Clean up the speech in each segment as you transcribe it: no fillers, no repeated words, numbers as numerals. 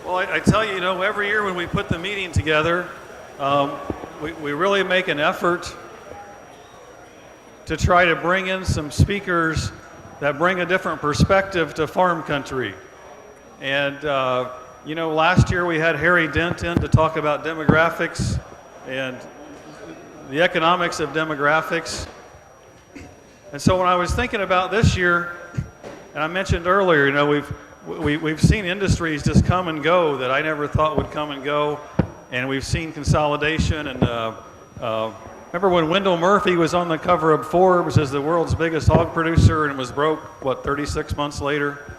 Well, I tell you, every year when we put the meeting together, we really make an effort to try to bring in some speakers that bring a different perspective to farm country. And, last year we had Harry Dent in to talk about demographics and the economics of demographics. And so when I was thinking about this year, and I mentioned earlier, we've seen industries just come and go that I never thought would come and go, and we've seen consolidation. And remember when Wendell Murphy was on the cover of Forbes as the world's biggest hog producer and was broke, 36 months later?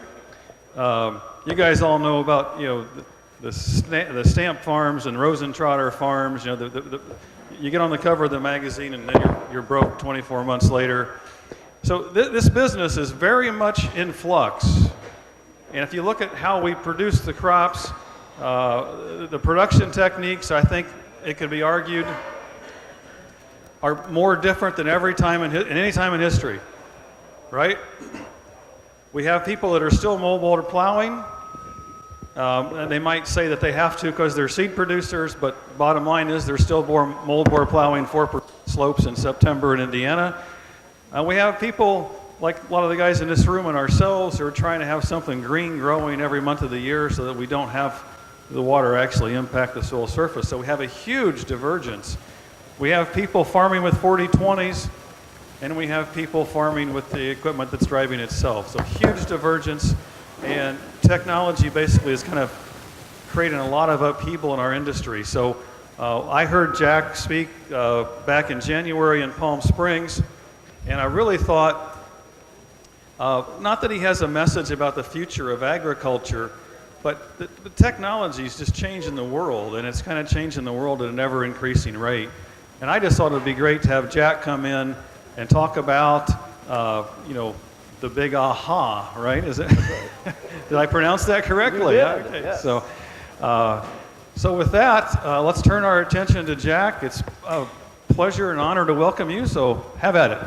You guys all know about the Stamp Farms and Rosentrotter Farms. You get on the cover of the magazine and then you're broke 24 months later. So this business is very much in flux. And if you look at how we produce the crops, the production techniques, I think it could be argued, are more different than any time in history, right? We have people that are still moldboard plowing, and they might say that they have to because they're seed producers, but bottom line is they're still moldboard plowing 4% slopes in September in Indiana. We have people like a lot of the guys in this room and ourselves who are trying to have something green growing every month of the year so that we don't have the water actually impact the soil surface. So we have a huge divergence. We have people farming with 40-20s, and we have people farming with the equipment that's driving itself. So huge divergence, and technology basically is kind of creating a lot of upheaval in our industry. So I heard Jack speak back in January in Palm Springs, and I really thought, not that he has a message about the future of agriculture, but the technology is just changing the world, and it's kind of changing the world at an ever-increasing rate. And I just thought it would be great to have Jack come in and talk about, the big aha, right? Is it? Did I pronounce that correctly? You did, Okay. yes. So with that, let's turn our attention to Jack. It's a pleasure and honor to welcome you. So have at it.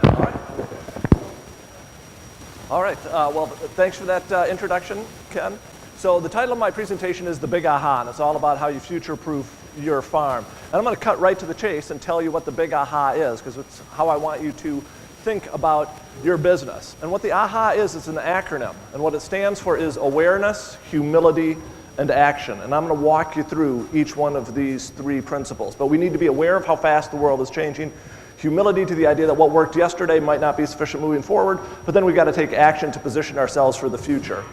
All right. Well, thanks for that introduction, Ken. So the title of my presentation is The Big Aha, and it's all about how you future-proof your farm. And I'm going to cut right to the chase and tell you what the big aha is, because it's how I want you to think about your business. And what the aha is, it's an acronym. And what it stands for is awareness, humility, and action. And I'm going to walk you through each one of these three principles. But we need to be aware of how fast the world is changing. Humility to the idea that what worked yesterday might not be sufficient moving forward, but then we've got to take action to position ourselves for the future.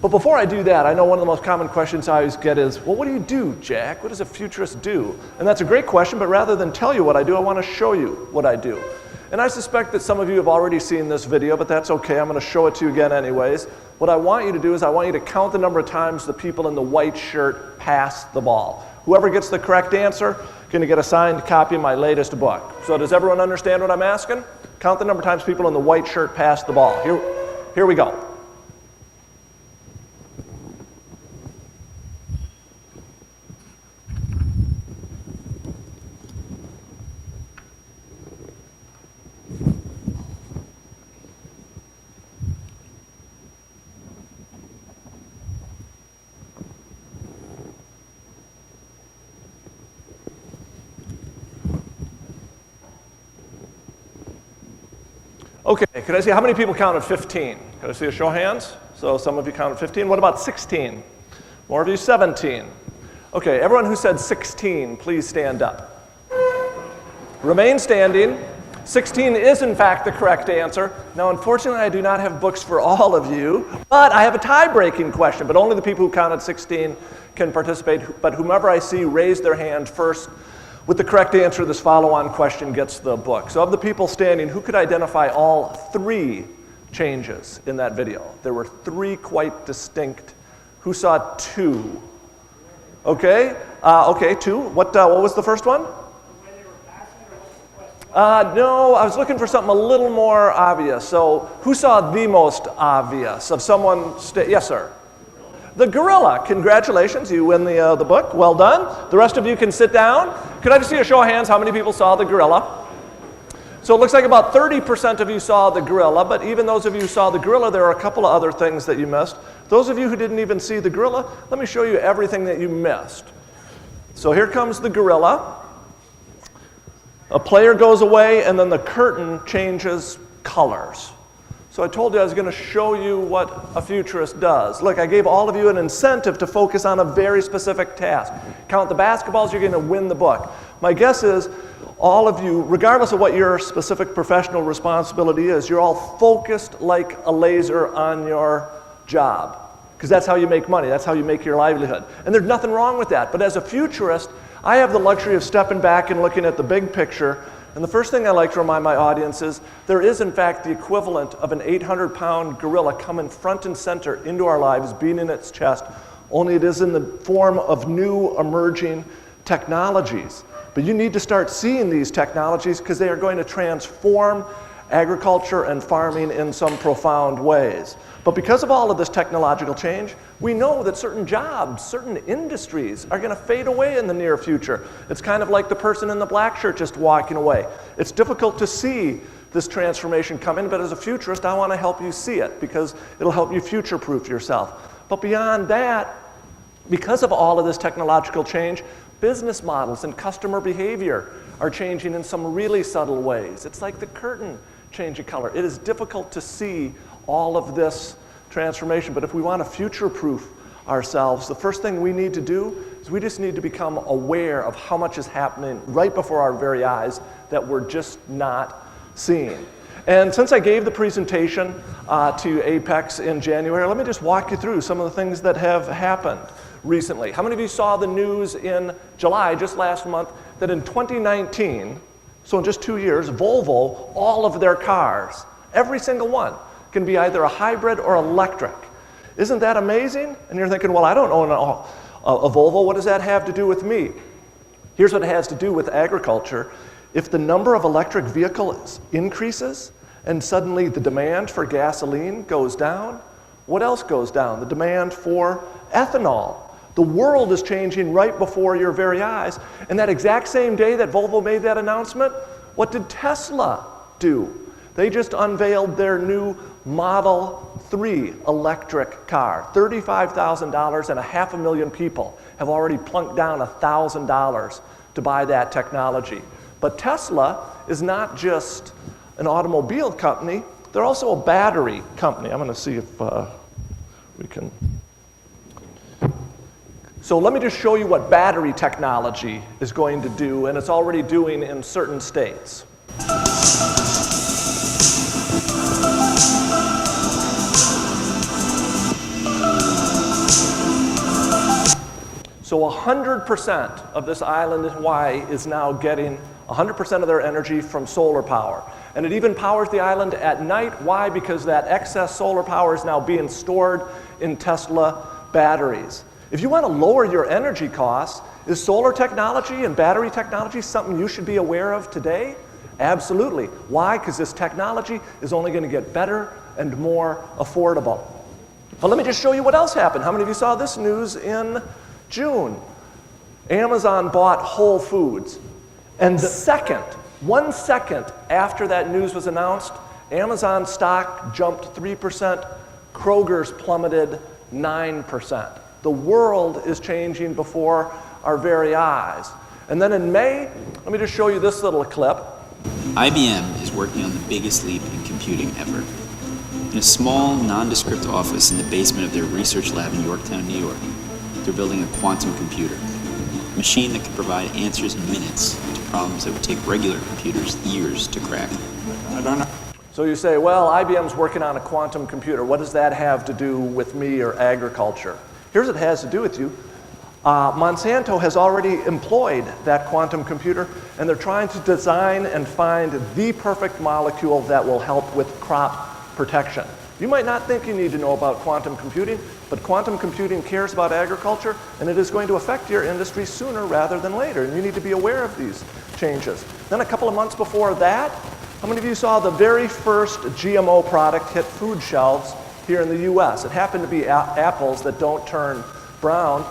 But before I do that, I know one of the most common questions I always get is, well, what do you do, Jack? What does a futurist do? And that's a great question, but rather than tell you what I do, I want to show you what I do. And I suspect that some of you have already seen this video, but that's okay. I'm going to show it to you again anyways. What I want you to do is I want you to count the number of times the people in the white shirt pass the ball. Whoever gets the correct answer going to get a signed copy of my latest book. So does everyone understand what I'm asking? Count the number of times people in the white shirt pass the ball. Here we go. Okay, could I see how many people counted 15? Could I see a show of hands? So some of you counted 15. What about 16? More of you, 17. Okay, everyone who said 16, please stand up. Remain standing. 16 is in fact the correct answer. Now unfortunately I do not have books for all of you, but I have a tie-breaking question, but only the people who counted 16 can participate, but whomever I see raise their hand first with the correct answer to this follow-on question gets the book. So of the people standing, who could identify all three changes in that video? There were three quite distinct. Who saw two? Okay, okay, two. What was the first one? No, I was looking for something a little more obvious. So who saw the most obvious of someone? Yes, sir. The gorilla. Congratulations, you win the book. Well done. The rest of you can sit down. Could I just see a show of hands? How many people saw the gorilla? So it looks like about 30% of you saw the gorilla, but even those of you who saw the gorilla, there are a couple of other things that you missed. Those of you who didn't even see the gorilla, let me show you everything that you missed. So here comes the gorilla. A player goes away, and then the curtain changes colors. So I told you I was going to show you what a futurist does. Look, I gave all of you an incentive to focus on a very specific task. Count the basketballs, you're going to win the book. My guess is all of you, regardless of what your specific professional responsibility is, you're all focused like a laser on your job. Because that's how you make money, that's how you make your livelihood. And there's nothing wrong with that. But as a futurist, I have the luxury of stepping back and looking at the big picture. And the first thing I like to remind my audience is there is, in fact, the equivalent of an 800-pound gorilla coming front and center into our lives, beating its chest, only it is in the form of new emerging technologies. But you need to start seeing these technologies because they are going to transform agriculture and farming in some profound ways. But because of all of this technological change, we know that certain jobs, certain industries are going to fade away in the near future. It's kind of like the person in the black shirt just walking away. It's difficult to see this transformation coming, but as a futurist, I want to help you see it because it'll help you future-proof yourself. But beyond that, because of all of this technological change, business models and customer behavior are changing in some really subtle ways. It's like the curtain changing color. It is difficult to see all of this transformation, but if we want to future-proof ourselves, the first thing we need to do is we just need to become aware of how much is happening right before our very eyes that we're just not seeing. And since I gave the presentation to Apex in January, let me just walk you through some of the things that have happened recently. How many of you saw the news in July, just last month, that in 2019, so in just 2 years, Volvo, all of their cars, every single one, can be either a hybrid or electric. Isn't that amazing? And you're thinking, well, I don't own a Volvo. What does that have to do with me? Here's what it has to do with agriculture. If the number of electric vehicles increases and suddenly the demand for gasoline goes down, what else goes down? The demand for ethanol. The world is changing right before your very eyes. And that exact same day that Volvo made that announcement, what did Tesla do? They just unveiled their new Model 3 electric car. $35,000 and 500,000 people have already plunked down $1,000 to buy that technology. But Tesla is not just an automobile company, they're also a battery company. I'm going to see if we can. So let me just show you what battery technology is going to do, and it's already doing in certain states. So 100% of this island in Hawaii is now getting 100% of their energy from solar power. And it even powers the island at night. Why? Because that excess solar power is now being stored in Tesla batteries. If you want to lower your energy costs, is solar technology and battery technology something you should be aware of today? Absolutely. Why? Because this technology is only going to get better and more affordable. But let me just show you what else happened. How many of you saw this news in June? Amazon bought Whole Foods. And 1 second after that news was announced, Amazon stock jumped 3%, Kroger's plummeted 9%. The world is changing before our very eyes. And then in May, let me just show you this little clip. IBM is working on the biggest leap in computing ever. In a small, nondescript office in the basement of their research lab in Yorktown, New York, they're building a quantum computer, a machine that can provide answers in minutes to problems that would take regular computers years to crack. I don't know. So you say, well, IBM's working on a quantum computer. What does that have to do with me or agriculture? Here's what it has to do with you. Monsanto has already employed that quantum computer, and they're trying to design and find the perfect molecule that will help with crop protection. You might not think you need to know about quantum computing, but quantum computing cares about agriculture, and it is going to affect your industry sooner rather than later, and you need to be aware of these changes. Then a couple of months before that, how many of you saw the very first GMO product hit food shelves here in the US? It happened to be apples that don't turn brown.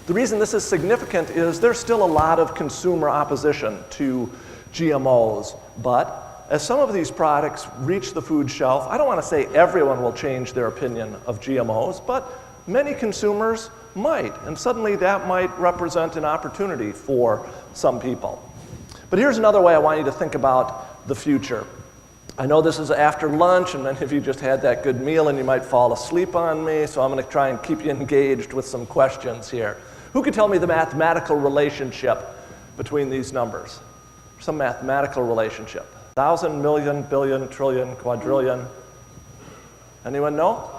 The reason this is significant is there's still a lot of consumer opposition to GMOs, but as some of these products reach the food shelf, I don't want to say everyone will change their opinion of GMOs, but many consumers might, and suddenly that might represent an opportunity for some people. But here's another way I want you to think about the future. I know this is after lunch, and many of you just had that good meal, and you might fall asleep on me, so I'm going to try and keep you engaged with some questions here. Who could tell me the mathematical relationship between these numbers? Some mathematical relationship. 1,000, million, billion, trillion, quadrillion. Anyone know?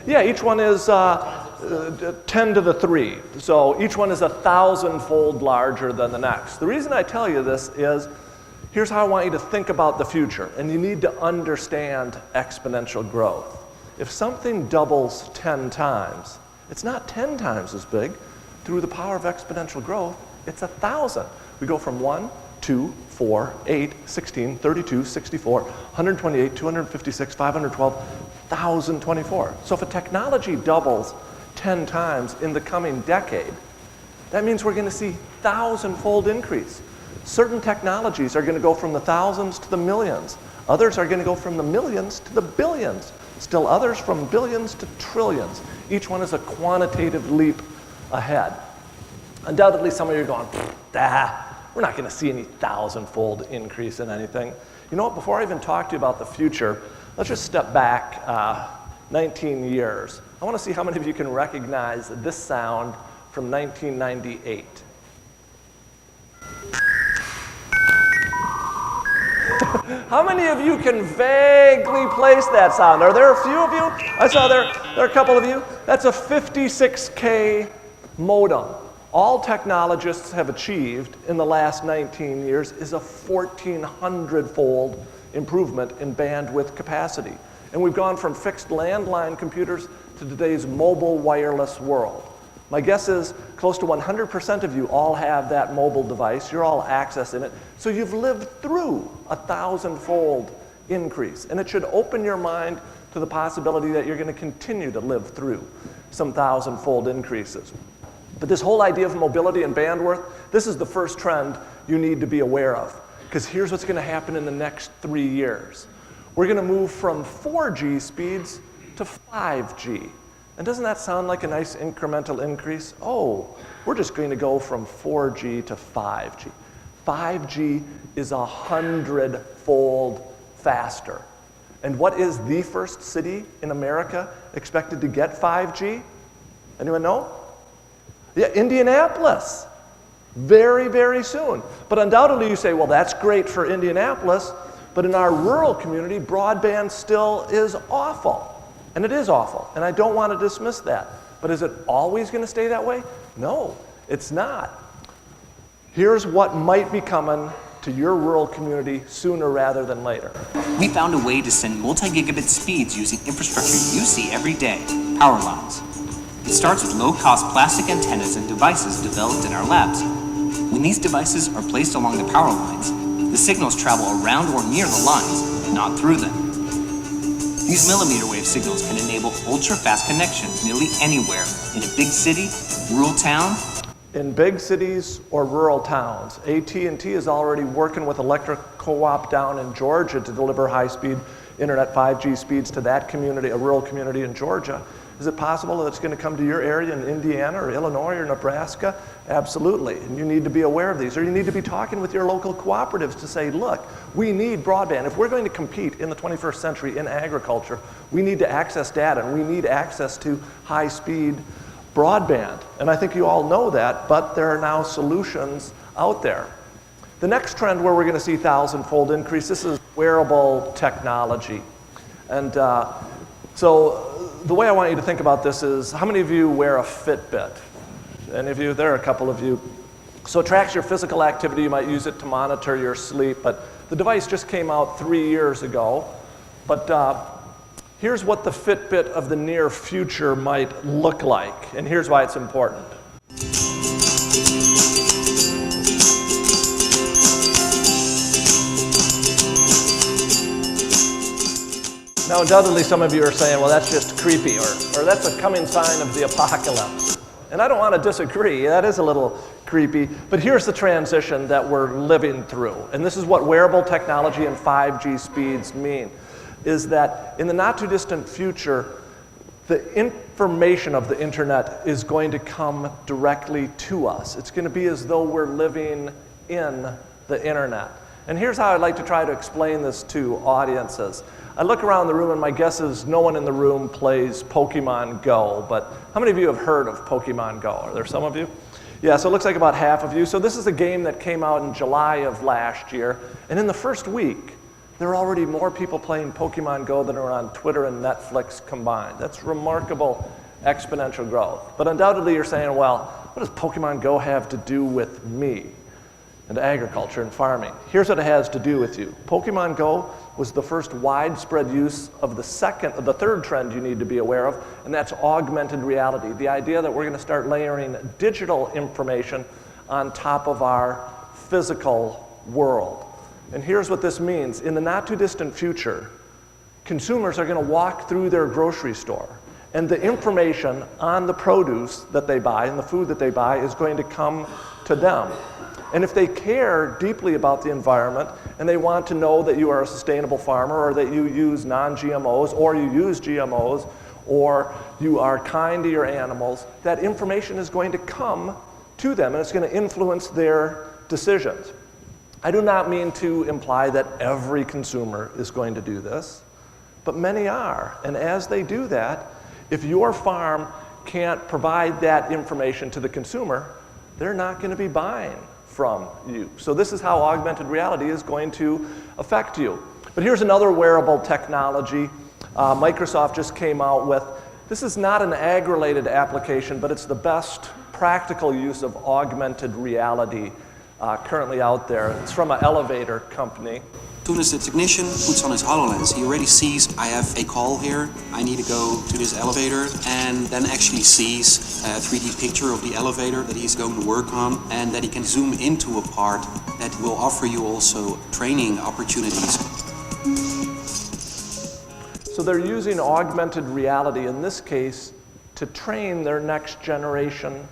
Yeah, each one is 10 to the 3. So each one is 1,000-fold larger than the next. The reason I tell you this is, here's how I want you to think about the future. And you need to understand exponential growth. If something doubles 10 times, it's not 10 times as big. Through the power of exponential growth, it's 1,000. We go from 1, 2, 4, 8, 16, 32, 64, 128, 256, 512, 1,024. So if a technology doubles 10 times in the coming decade, that means we're going to see 1,000-fold increase. Certain technologies are going to go from the thousands to the millions. Others are going to go from the millions to the billions. Still others from billions to trillions. Each one is a quantitative leap ahead. Undoubtedly, some of you are going, we're not going to see any 1,000-fold increase in anything. You know what, before I even talk to you about the future, let's just step back 19 years. I want to see how many of you can recognize this sound from 1998. How many of you can vaguely place that sound? Are there a few of you? I saw there are a couple of you. That's a 56K modem. All technologists have achieved in the last 19 years is a 1,400-fold improvement in bandwidth capacity. And we've gone from fixed landline computers to today's mobile wireless world. My guess is close to 100% of you all have that mobile device. You're all accessing it. So you've lived through a 1,000-fold increase. And it should open your mind to the possibility that you're going to continue to live through some 1,000-fold increases. But this whole idea of mobility and bandwidth, this is the first trend you need to be aware of. Because here's what's going to happen in the next 3 years. We're going to move from 4G speeds to 5G. And doesn't that sound like a nice incremental increase? Oh, we're just going to go from 4G to 5G. 5G is 100-fold faster. And what is the first city in America expected to get 5G? Anyone know? Yeah, Indianapolis. Very, very soon. But undoubtedly you say, well, that's great for Indianapolis, but in our rural community, broadband still is awful. And it is awful, and I don't want to dismiss that. But is it always going to stay that way? No, it's not. Here's what might be coming to your rural community sooner rather than later. We found a way to send multi-gigabit speeds using infrastructure you see every day, power lines. It starts with low-cost plastic antennas and devices developed in our labs. When these devices are placed along the power lines, the signals travel around or near the lines, not through them. These millimeter wave signals can enable ultra-fast connections nearly anywhere in a big city, rural town. In big cities or rural towns, AT&T is already working with electric co-op down in Georgia to deliver high-speed internet 5G speeds to that community, a rural community in Georgia. Is it possible that it's going to come to your area in Indiana or Illinois or Nebraska? Absolutely. And you need to be aware of these. Or you need to be talking with your local cooperatives to say, look, we need broadband. If we're going to compete in the 21st century in agriculture, we need to access data and we need access to high-speed broadband. And I think you all know that, but there are now solutions out there. The next trend where we're going to see 1,000-fold increase, this is wearable technology. And so the way I want you to think about this is, how many of you wear a Fitbit? Any of you? There are a couple of you. So it tracks your physical activity. You might use it to monitor your sleep, but the device just came out 3 years ago. But here's what the Fitbit of the near future might look like, and here's why it's important. Now, undoubtedly, some of you are saying, well, that's just creepy, or that's a coming sign of the apocalypse. And I don't want to disagree, that is a little creepy, but here's the transition that we're living through. And this is what wearable technology and 5G speeds mean, is that in the not too distant future, the information of the internet is going to come directly to us. It's going to be as though we're living in the internet. And here's how I'd like to try to explain this to audiences. I look around the room and my guess is no one in the room plays Pokemon Go, but how many of you have heard of Pokemon Go? Are there some of you? Yeah, so it looks like about half of you. So this is a game that came out in July of last year, and in the first week, there are already more people playing Pokemon Go than are on Twitter and Netflix combined. That's remarkable exponential growth. But undoubtedly you're saying, well, what does Pokemon Go have to do with me and agriculture and farming? Here's what it has to do with you. Pokemon Go was the first widespread use of the third trend you need to be aware of, and that's augmented reality. The idea that we're going to start layering digital information on top of our physical world. And here's what this means. In the not too distant future, consumers are going to walk through their grocery store, and the information on the produce that they buy and the food that they buy is going to come to them. And if they care deeply about the environment and they want to know that you are a sustainable farmer or that you use non-GMOs or you use GMOs or you are kind to your animals, that information is going to come to them and it's going to influence their decisions. I do not mean to imply that every consumer is going to do this, but many are. And as they do that, if your farm can't provide that information to the consumer, they're not going to be buying from you. So this is how augmented reality is going to affect you. But here's another wearable technology Microsoft just came out with. This is not an ag-related application, but it's the best practical use of augmented reality currently out there. It's from an elevator company. Soon as the technician puts on his HoloLens, he already sees, I have a call here, I need to go to this elevator, and then actually sees a 3D picture of the elevator that he's going to work on, and that he can zoom into a part that will offer you also training opportunities. So they're using augmented reality, in this case, to train their next generation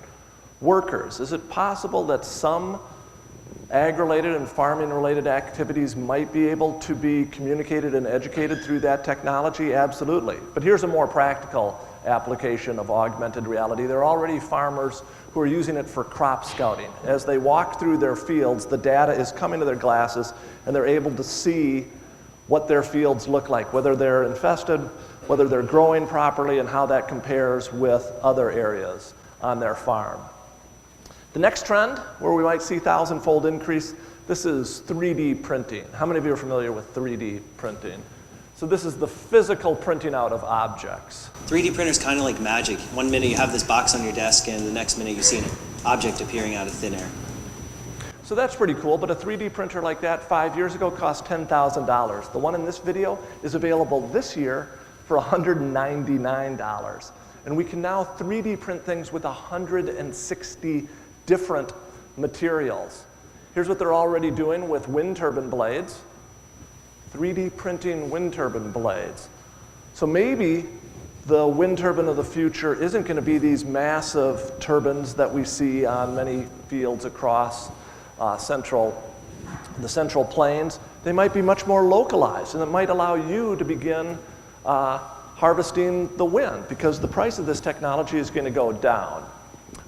workers. Is it possible that some ag-related and farming-related activities might be able to be communicated and educated through that technology? Absolutely. But here's a more practical application of augmented reality. There are already farmers who are using it for crop scouting. As they walk through their fields, the data is coming to their glasses, and they're able to see what their fields look like, whether they're infested, whether they're growing properly, and how that compares with other areas on their farm. The next trend, where we might see thousand-fold increase, this is 3D printing. How many of you are familiar with 3D printing? So this is the physical printing out of objects. 3D printer is kind of like magic. One minute you have this box on your desk, and the next minute you see an object appearing out of thin air. So that's pretty cool, but a 3D printer like that 5 years ago cost $10,000. The one in this video is available this year for $199. And we can now 3D print things with 160 different materials. Here's what they're already doing with wind turbine blades. 3D printing wind turbine blades. So maybe the wind turbine of the future isn't going to be these massive turbines that we see on many fields across the central plains. They might be much more localized, and it might allow you to begin harvesting the wind because the price of this technology is going to go down.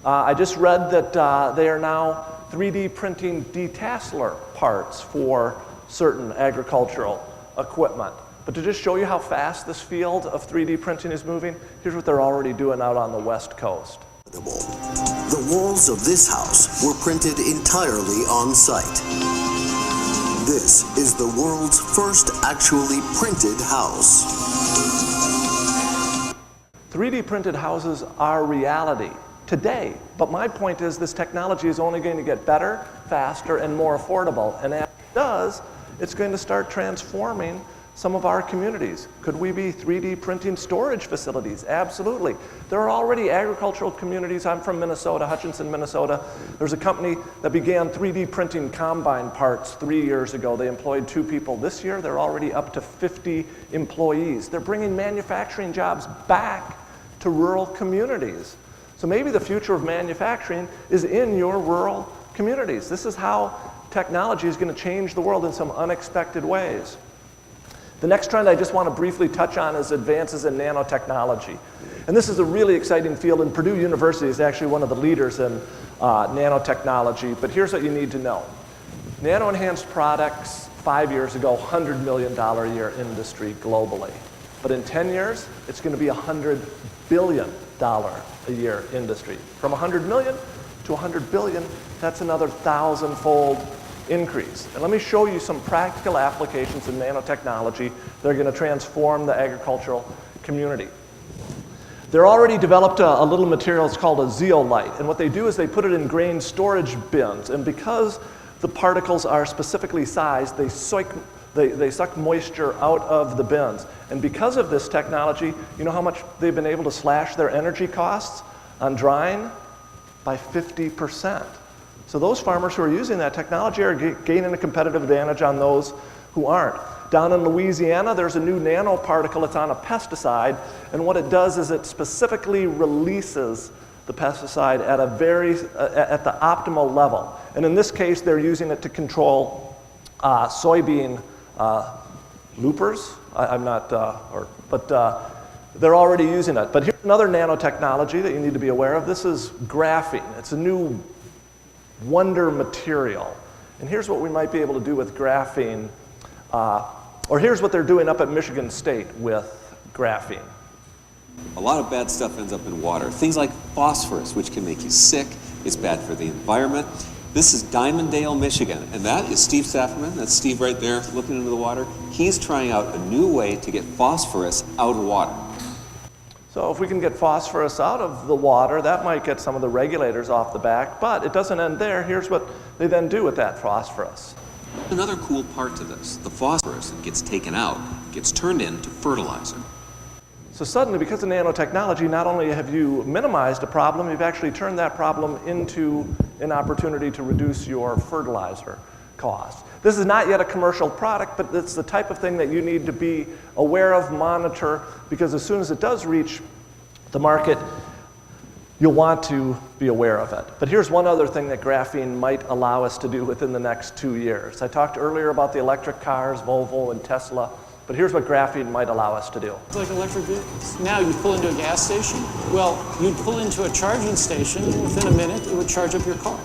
I just read that they are now 3D printing detasseler parts for certain agricultural equipment. But to just show you how fast this field of 3D printing is moving, here's what they're already doing out on the West Coast. The walls of this house were printed entirely on site. This is the world's first actually printed house. 3D printed houses are reality today, but my point is this technology is only going to get better, faster, and more affordable. And as it does, it's going to start transforming some of our communities. Could we be 3D printing storage facilities? Absolutely. There are already agricultural communities. I'm from Minnesota, Hutchinson, Minnesota. There's a company that began 3D printing combine parts 3 years ago. They employed 2 people. This year, they're already up to 50 employees. They're bringing manufacturing jobs back to rural communities. So maybe the future of manufacturing is in your rural communities. This is how technology is going to change the world in some unexpected ways. The next trend I just want to briefly touch on is advances in nanotechnology. And this is a really exciting field, and Purdue University is actually one of the leaders in nanotechnology. But here's what you need to know. Nano-enhanced products, 5 years ago, $100 million a year industry globally. But in 10 years, it's going to be $100 billion a year industry. From 100 million to 100 billion, that's another 1,000-fold increase. And let me show you some practical applications in nanotechnology that are going to transform the agricultural community. They're already developed a little material, it's called a zeolite. And what they do is they put it in grain storage bins. And because the particles are specifically sized, they suck moisture out of the bins. And because of this technology, you know how much they've been able to slash their energy costs on drying? By 50%. So those farmers who are using that technology are gaining a competitive advantage on those who aren't. Down in Louisiana, there's a new nanoparticle. It's on a pesticide, and what it does is it specifically releases the pesticide at at the optimal level. And in this case, they're using it to control soybean loopers. They're already using it. But here's another nanotechnology that you need to be aware of. This is graphene. It's a new wonder material. And here's what we might be able to do with graphene, or here's what they're doing up at Michigan State with graphene. A lot of bad stuff ends up in water. Things like phosphorus, which can make you sick. It's bad for the environment. This is Diamonddale, Michigan, and that is Steve Safferman. That's Steve right there looking into the water. He's trying out a new way to get phosphorus out of water. So if we can get phosphorus out of the water, that might get some of the regulators off the back, but it doesn't end there. Here's what they then do with that phosphorus. Another cool part to this, the phosphorus that gets taken out gets turned into fertilizer. So suddenly, because of nanotechnology, not only have you minimized a problem, you've actually turned that problem into an opportunity to reduce your fertilizer costs. This is not yet a commercial product, but it's the type of thing that you need to be aware of, monitor, because as soon as it does reach the market, you'll want to be aware of it. But here's one other thing that graphene might allow us to do within the next 2 years. I talked earlier about the electric cars, Volvo and Tesla, but here's what graphene might allow us to do. It's like electric vehicles. Now you pull into a gas station. Well, you'd pull into a charging station, and within a minute, it would charge up your car.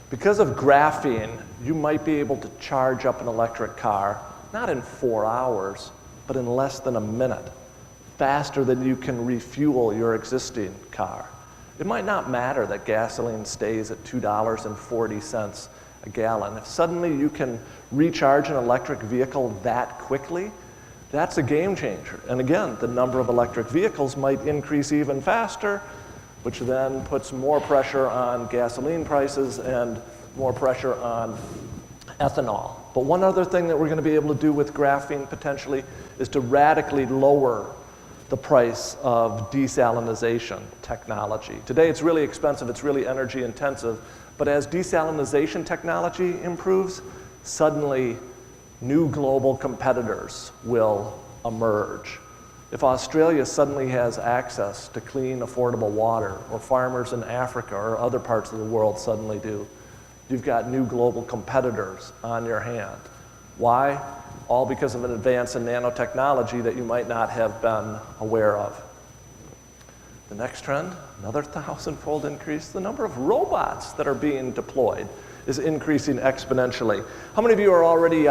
Because of graphene, you might be able to charge up an electric car, not in 4 hours, but in less than a minute, faster than you can refuel your existing car. It might not matter that gasoline stays at $2.40 a gallon. If suddenly you can recharge an electric vehicle that quickly, that's a game changer. And again, the number of electric vehicles might increase even faster, which then puts more pressure on gasoline prices and more pressure on ethanol. But one other thing that we're going to be able to do with graphene potentially is to radically lower the price of desalination technology. Today it's really expensive, it's really energy intensive, but as desalination technology improves, suddenly new global competitors will emerge. If Australia suddenly has access to clean, affordable water, or farmers in Africa or other parts of the world suddenly do, you've got new global competitors on your hand. Why? All because of an advance in nanotechnology that you might not have been aware of. The next trend, another 1,000-fold increase. The number of robots that are being deployed is increasing exponentially. How many of you are already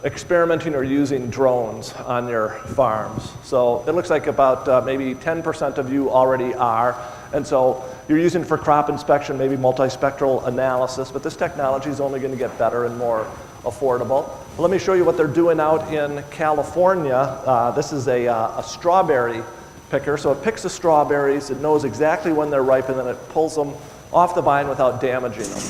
experimenting or using drones on your farms? So it looks like about maybe 10% of you already are. And so you're using it for crop inspection, maybe multispectral analysis, but this technology is only going to get better and more affordable. Let me show you what they're doing out in California. This is a strawberry picker. So it picks the strawberries, it knows exactly when they're ripe, and then it pulls them off the vine without damaging them.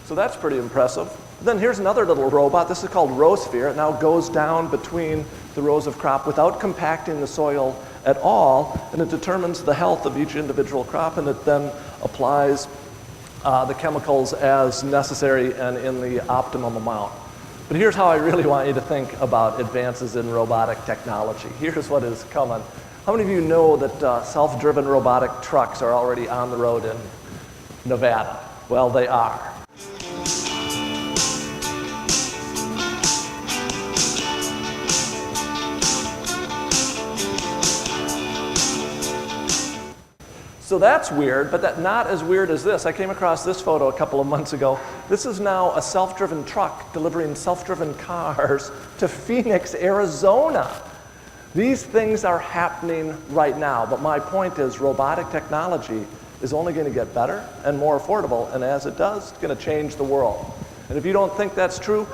So that's pretty impressive. Then here's another little robot. This is called Rosphere. It now goes down between the rows of crop without compacting the soil at all, and it determines the health of each individual crop, and it then applies the chemicals as necessary and in the optimum amount. But here's how I really want you to think about advances in robotic technology. Here's what is coming. How many of you know that self-driven robotic trucks are already on the road in Nevada? Well, they are. So that's weird, but not as weird as this. I came across this photo a couple of months ago. This is now a self-driven truck delivering self-driven cars to Phoenix, Arizona. These things are happening right now, but my point is robotic technology is only going to get better and more affordable, and as it does, it's going to change the world. And if you don't think that's true,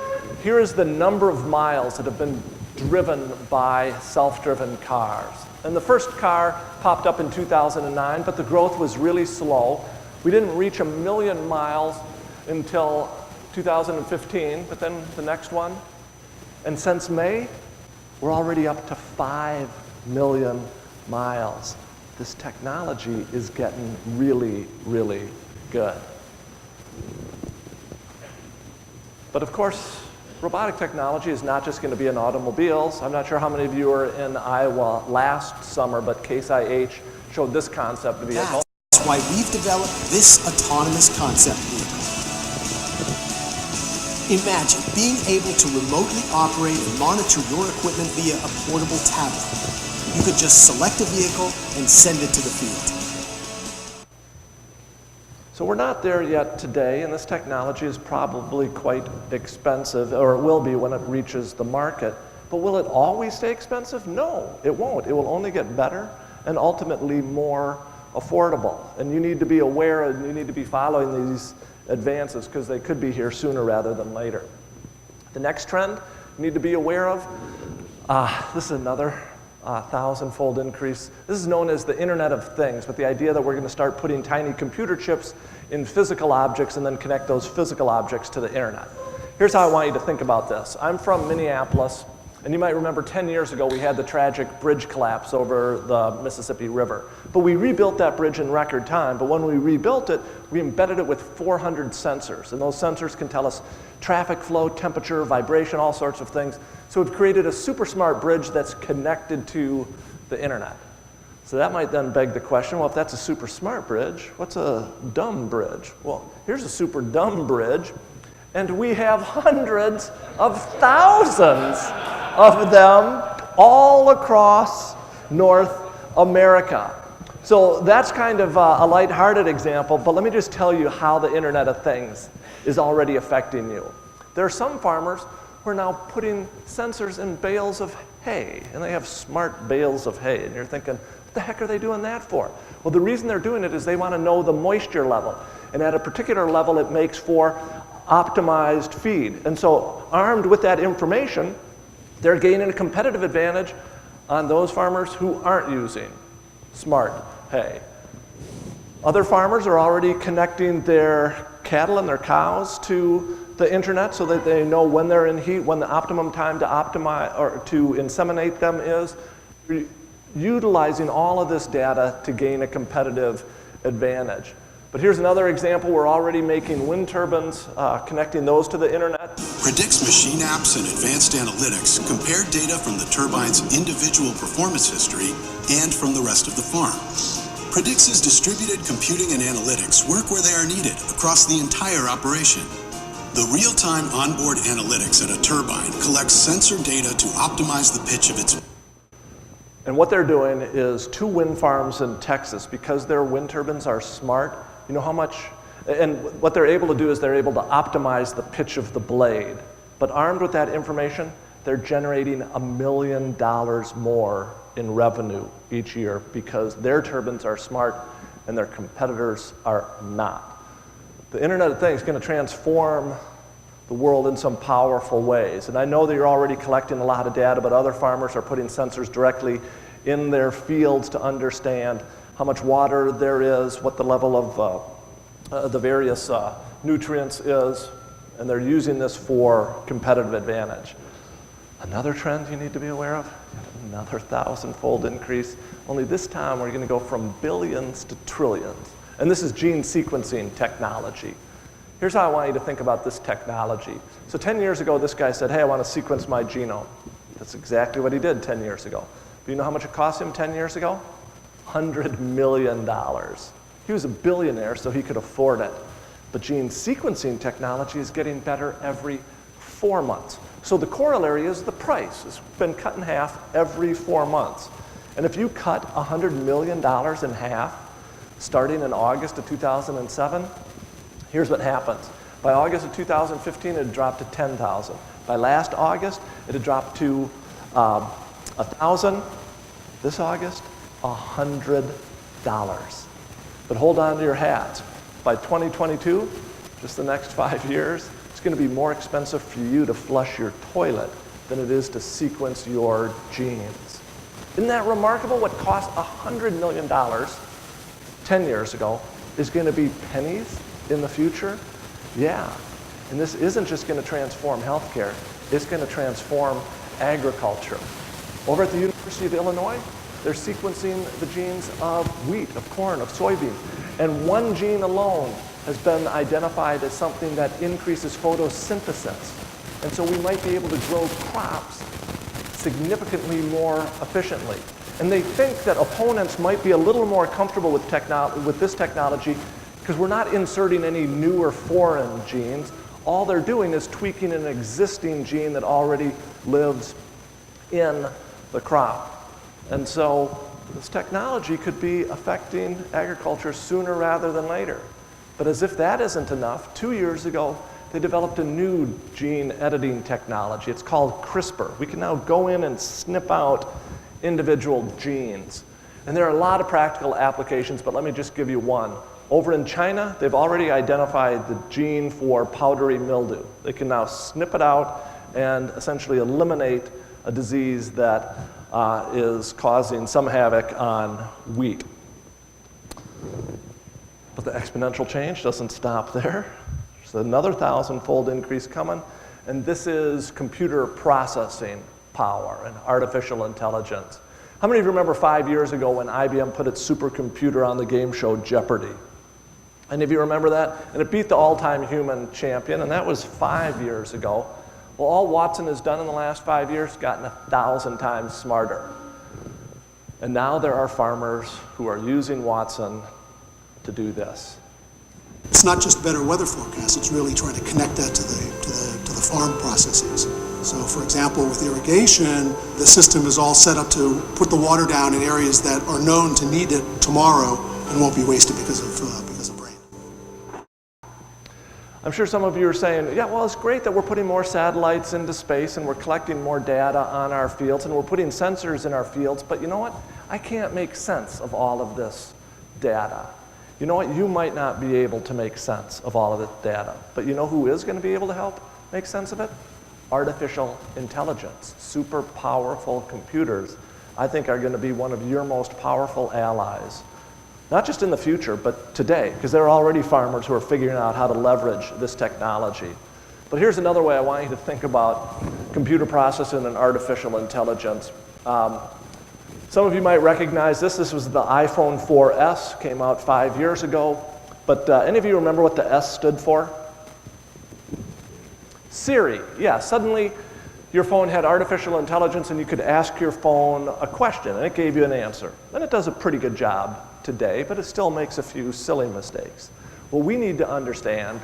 here is the number of miles that have been driven by self-driven cars. And the first car popped up in 2009, but the growth was really slow. We didn't reach 1 million miles until 2015, but then the next one. And since May, we're already up to 5 million miles. This technology is getting really, really good. But of course, robotic technology is not just going to be in automobiles. I'm not sure how many of you were in Iowa last summer, but Case IH showed this concept vehicle. That's why we've developed this autonomous concept vehicle. Imagine being able to remotely operate and monitor your equipment via a portable tablet. You could just select a vehicle and send it to the field. So we're not there yet today, and this technology is probably quite expensive, or it will be when it reaches the market. But will it always stay expensive? No, it won't. It will only get better and ultimately more affordable. And you need to be aware and you need to be following these advances because they could be here sooner rather than later. The next trend you need to be aware of, this is another 1,000-fold increase. This is known as the Internet of Things, with the idea that we're going to start putting tiny computer chips in physical objects and then connect those physical objects to the internet. Here's how I want you to think about this. I'm from Minneapolis, and you might remember 10 years ago we had the tragic bridge collapse over the Mississippi River. But we rebuilt that bridge in record time, but when we rebuilt it, we embedded it with 400 sensors, and those sensors can tell us traffic flow, temperature, vibration, all sorts of things. So we've created a super smart bridge that's connected to the internet. So that might then beg the question, well, if that's a super smart bridge, what's a dumb bridge? Well, here's a super dumb bridge, and we have hundreds of thousands of them all across North America. So that's kind of a lighthearted example, but let me just tell you how the Internet of Things is already affecting you. There are some farmers who are now putting sensors in bales of hay, and they have smart bales of hay, and you're thinking, what the heck are they doing that for? Well, the reason they're doing it is they want to know the moisture level, and at a particular level it makes for optimized feed. And so armed with that information, they're gaining a competitive advantage on those farmers who aren't using smart hay. Other farmers are already connecting their cattle and their cows to the internet so that they know when they're in heat, when the optimum time to optimize or to inseminate them is, utilizing all of this data to gain a competitive advantage. But here's another example. We're already making wind turbines, connecting those to the internet. Predict's machine apps and advanced analytics compare data from the turbine's individual performance history and from the rest of the farm. Predict's distributed computing and analytics work where they are needed across the entire operation. The real-time onboard analytics at a turbine collects sensor data to optimize the pitch of its. And what they're doing is 2 wind farms in Texas, because their wind turbines are smart, you know how much, and what they're able to do is they're able to optimize the pitch of the blade. But armed with that information, they're generating $1 million more in revenue each year because their turbines are smart and their competitors are not. The Internet of Things is going to transform the world in some powerful ways. And I know that you're already collecting a lot of data, but other farmers are putting sensors directly in their fields to understand how much water there is, what the level of the various nutrients is, and they're using this for competitive advantage. Another trend you need to be aware of, another 1,000-fold increase. Only this time we're going to go from billions to trillions. And this is gene sequencing technology. Here's how I want you to think about this technology. So 10 years ago, this guy said, hey, I want to sequence my genome. That's exactly what he did 10 years ago. But you know how much it cost him 10 years ago? $100 million. He was a billionaire, so he could afford it. But gene sequencing technology is getting better every 4 months. So the corollary is the price. It's been cut in half every 4 months. And if you cut $100 million in half, starting in August of 2007, here's what happens. By August of 2015, it had dropped to 10,000. By last August, it had dropped to 1,000. This August, $100. But hold on to your hats. By 2022, just the next 5 years, it's going to be more expensive for you to flush your toilet than it is to sequence your genes. Isn't that remarkable? What cost $100 million 10 years ago is going to be pennies in the future? Yeah. And this isn't just going to transform healthcare, it's going to transform agriculture. Over at the University of Illinois, they're sequencing the genes of wheat, of corn, of soybean. And one gene alone has been identified as something that increases photosynthesis. And so we might be able to grow crops significantly more efficiently. And they think that opponents might be a little more comfortable with this technology because we're not inserting any new or foreign genes. All they're doing is tweaking an existing gene that already lives in the crop. And so this technology could be affecting agriculture sooner rather than later. But as if that isn't enough, 2 years ago, they developed a new gene editing technology. It's called CRISPR. We can now go in and snip out individual genes. And there are a lot of practical applications, but let me just give you one. Over in China, they've already identified the gene for powdery mildew. They can now snip it out and essentially eliminate a disease that is causing some havoc on wheat. But the exponential change doesn't stop there. There's another 1,000-fold increase coming, and this is computer processing power and artificial intelligence. How many of you remember 5 years ago when IBM put its supercomputer on the game show Jeopardy? Any of you remember that? And it beat the all-time human champion, and that was 5 years ago. Well, all Watson has done in the last 5 years, gotten 1,000 times smarter. And now there are farmers who are using Watson to do this. It's not just better weather forecasts, it's really trying to connect that to the farm processes. So for example, with irrigation, the system is all set up to put the water down in areas that are known to need it tomorrow and won't be wasted because of rain. I'm sure some of you are saying, yeah, well, it's great that we're putting more satellites into space and we're collecting more data on our fields and we're putting sensors in our fields, but you know what? I can't make sense of all of this data. You know what? You might not be able to make sense of all of this data, but you know who is going to be able to help make sense of it? Artificial intelligence. Super powerful computers, I think, are going to be one of your most powerful allies. Not just in the future, but today, because there are already farmers who are figuring out how to leverage this technology. But here's another way I want you to think about computer processing and artificial intelligence. Some of you might recognize this. This was the iPhone 4S, came out 5 years ago. But any of you remember what the S stood for? Siri. Yeah, suddenly your phone had artificial intelligence and you could ask your phone a question and it gave you an answer. And it does a pretty good job today, but it still makes a few silly mistakes. What we need to understand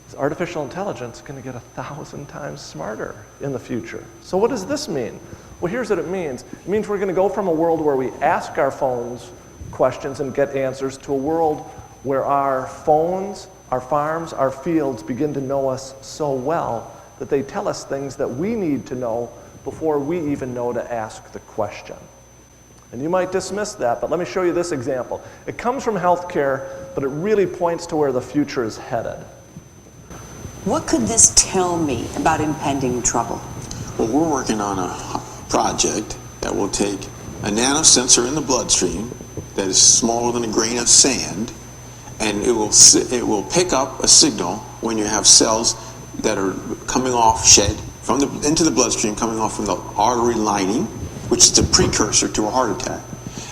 is artificial intelligence is going to get 1,000 times smarter in the future. So what does this mean? Well, here's what it means. It means we're going to go from a world where we ask our phones questions and get answers to a world where our phones, our farms, our fields begin to know us so well that they tell us things that we need to know before we even know to ask the question. And you might dismiss that, but let me show you this example. It comes from healthcare, but it really points to where the future is headed. What could this tell me about impending trouble? Well, we're working on a project that will take a nanosensor in the bloodstream that is smaller than a grain of sand, and it will pick up a signal when you have cells that are coming off, shed into the bloodstream, coming off from the artery lining, which is a precursor to a heart attack.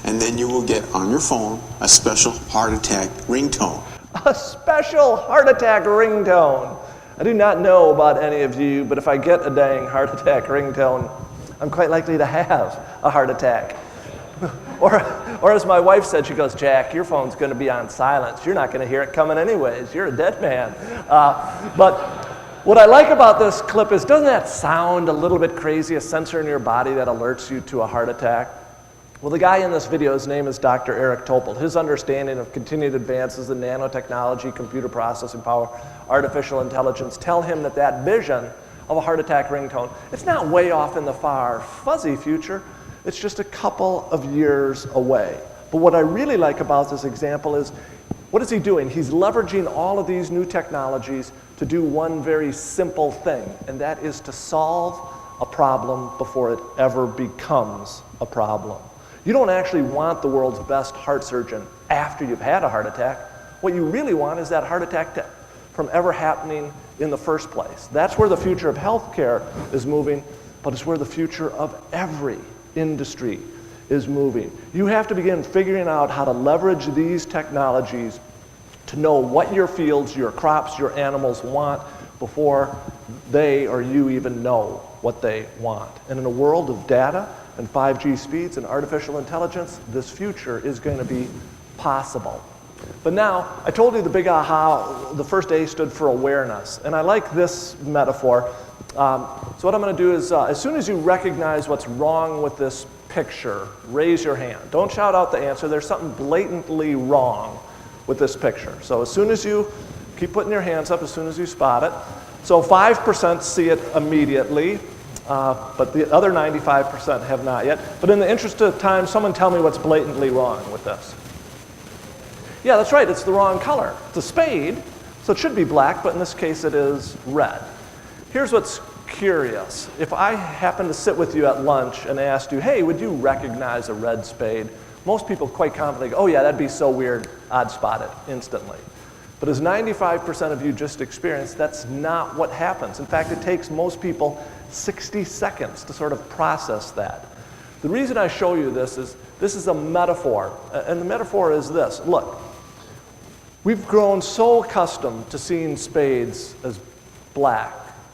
and then you will get on your phone a special heart attack ringtone. A special heart attack ringtone. I do not know about any of you, but if I get a dang heart attack ringtone, I'm quite likely to have a heart attack. Or as my wife said, she goes, Jack, your phone's going to be on silence. You're not going to hear it coming anyways. You're a dead man. But what I like about this clip is, doesn't that sound a little bit crazy, a sensor in your body that alerts you to a heart attack? Well, the guy in this video, his name is Dr. Eric Topol. His understanding of continued advances in nanotechnology, computer processing power, artificial intelligence, tell him that that vision of a heart attack ringtone, it's not way off in the far, fuzzy future. It's just a couple of years away. But what I really like about this example is, what is he doing? He's leveraging all of these new technologies to do one very simple thing, and that is to solve a problem before it ever becomes a problem. You don't actually want the world's best heart surgeon after you've had a heart attack. What you really want is that heart attack from ever happening in the first place. That's where the future of healthcare is moving, but it's where the future of every industry is moving. You have to begin figuring out how to leverage these technologies to know what your fields, your crops, your animals want before they or you even know what they want. And in a world of data and 5G speeds and artificial intelligence, this future is going to be possible. But now, I told you the big aha, the first A stood for awareness. And I like this metaphor. So what I'm going to do is, as soon as you recognize what's wrong with this picture, raise your hand. Don't shout out the answer. There's something blatantly wrong with this picture. So as soon as you keep putting your hands up, as soon as you spot it. So 5% see it immediately, but the other 95% have not yet. But in the interest of time, someone tell me what's blatantly wrong with this. Yeah, that's right. It's the wrong color. It's a spade, so it should be black, but in this case it is red. Here's what's curious. If I happened to sit with you at lunch and asked you, hey, would you recognize a red spade? Most people quite confidently go, oh yeah, that'd be so weird, I'd spot it instantly. But as 95% of you just experienced, that's not what happens. In fact, it takes most people 60 seconds to sort of process that. The reason I show you this is a metaphor, and the metaphor is this. Look, we've grown so accustomed to seeing spades as black.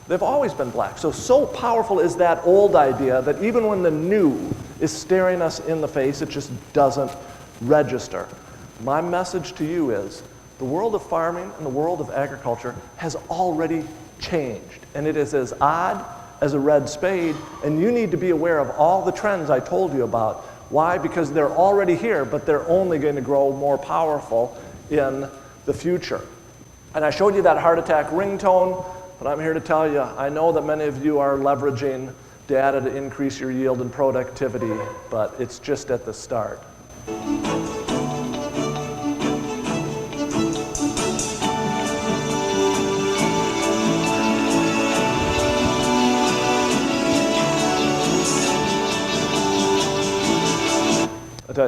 They've always been black. So powerful is that old idea that even when the new is staring us in the face, it just doesn't register. My message to you is, the world of farming and the world of agriculture has already changed, and it is as odd as a red spade, and you need to be aware of all the trends I told you about. Why? Because they're already here, but they're only going to grow more powerful in the future. And I showed you that heart attack ringtone, but I'm here to tell you, I know that many of you are leveraging data to increase your yield and productivity, but it's just at the start.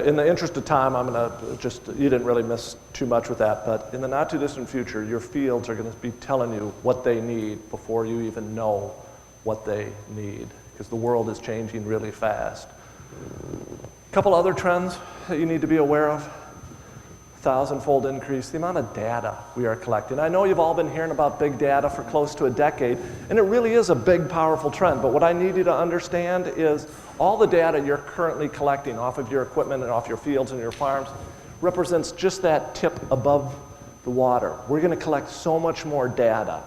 In the interest of time, I'm going to just, you didn't really miss too much with that, but in the not too distant future, your fields are going to be telling you what they need before you even know what they need, because the world is changing really fast. A couple other trends that you need to be aware of. 1,000-fold increase, the amount of data we are collecting. I know you've all been hearing about big data for close to a decade, and it really is a big, powerful trend, but what I need you to understand is all the data you're currently collecting off of your equipment and off your fields and your farms represents just that tip above the water. We're going to collect so much more data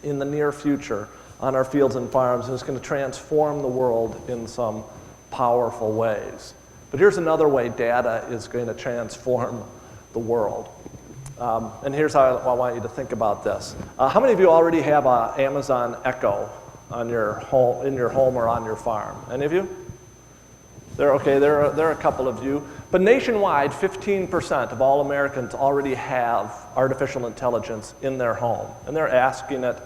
in the near future on our fields and farms, and it's going to transform the world in some powerful ways. But here's another way data is going to transform the world. And here's how I want you to think about this. How many of you already have an Amazon Echo on your home, in your home or on your farm? Any of you? There are a couple of you. But nationwide, 15% of all Americans already have artificial intelligence in their home. And they're asking it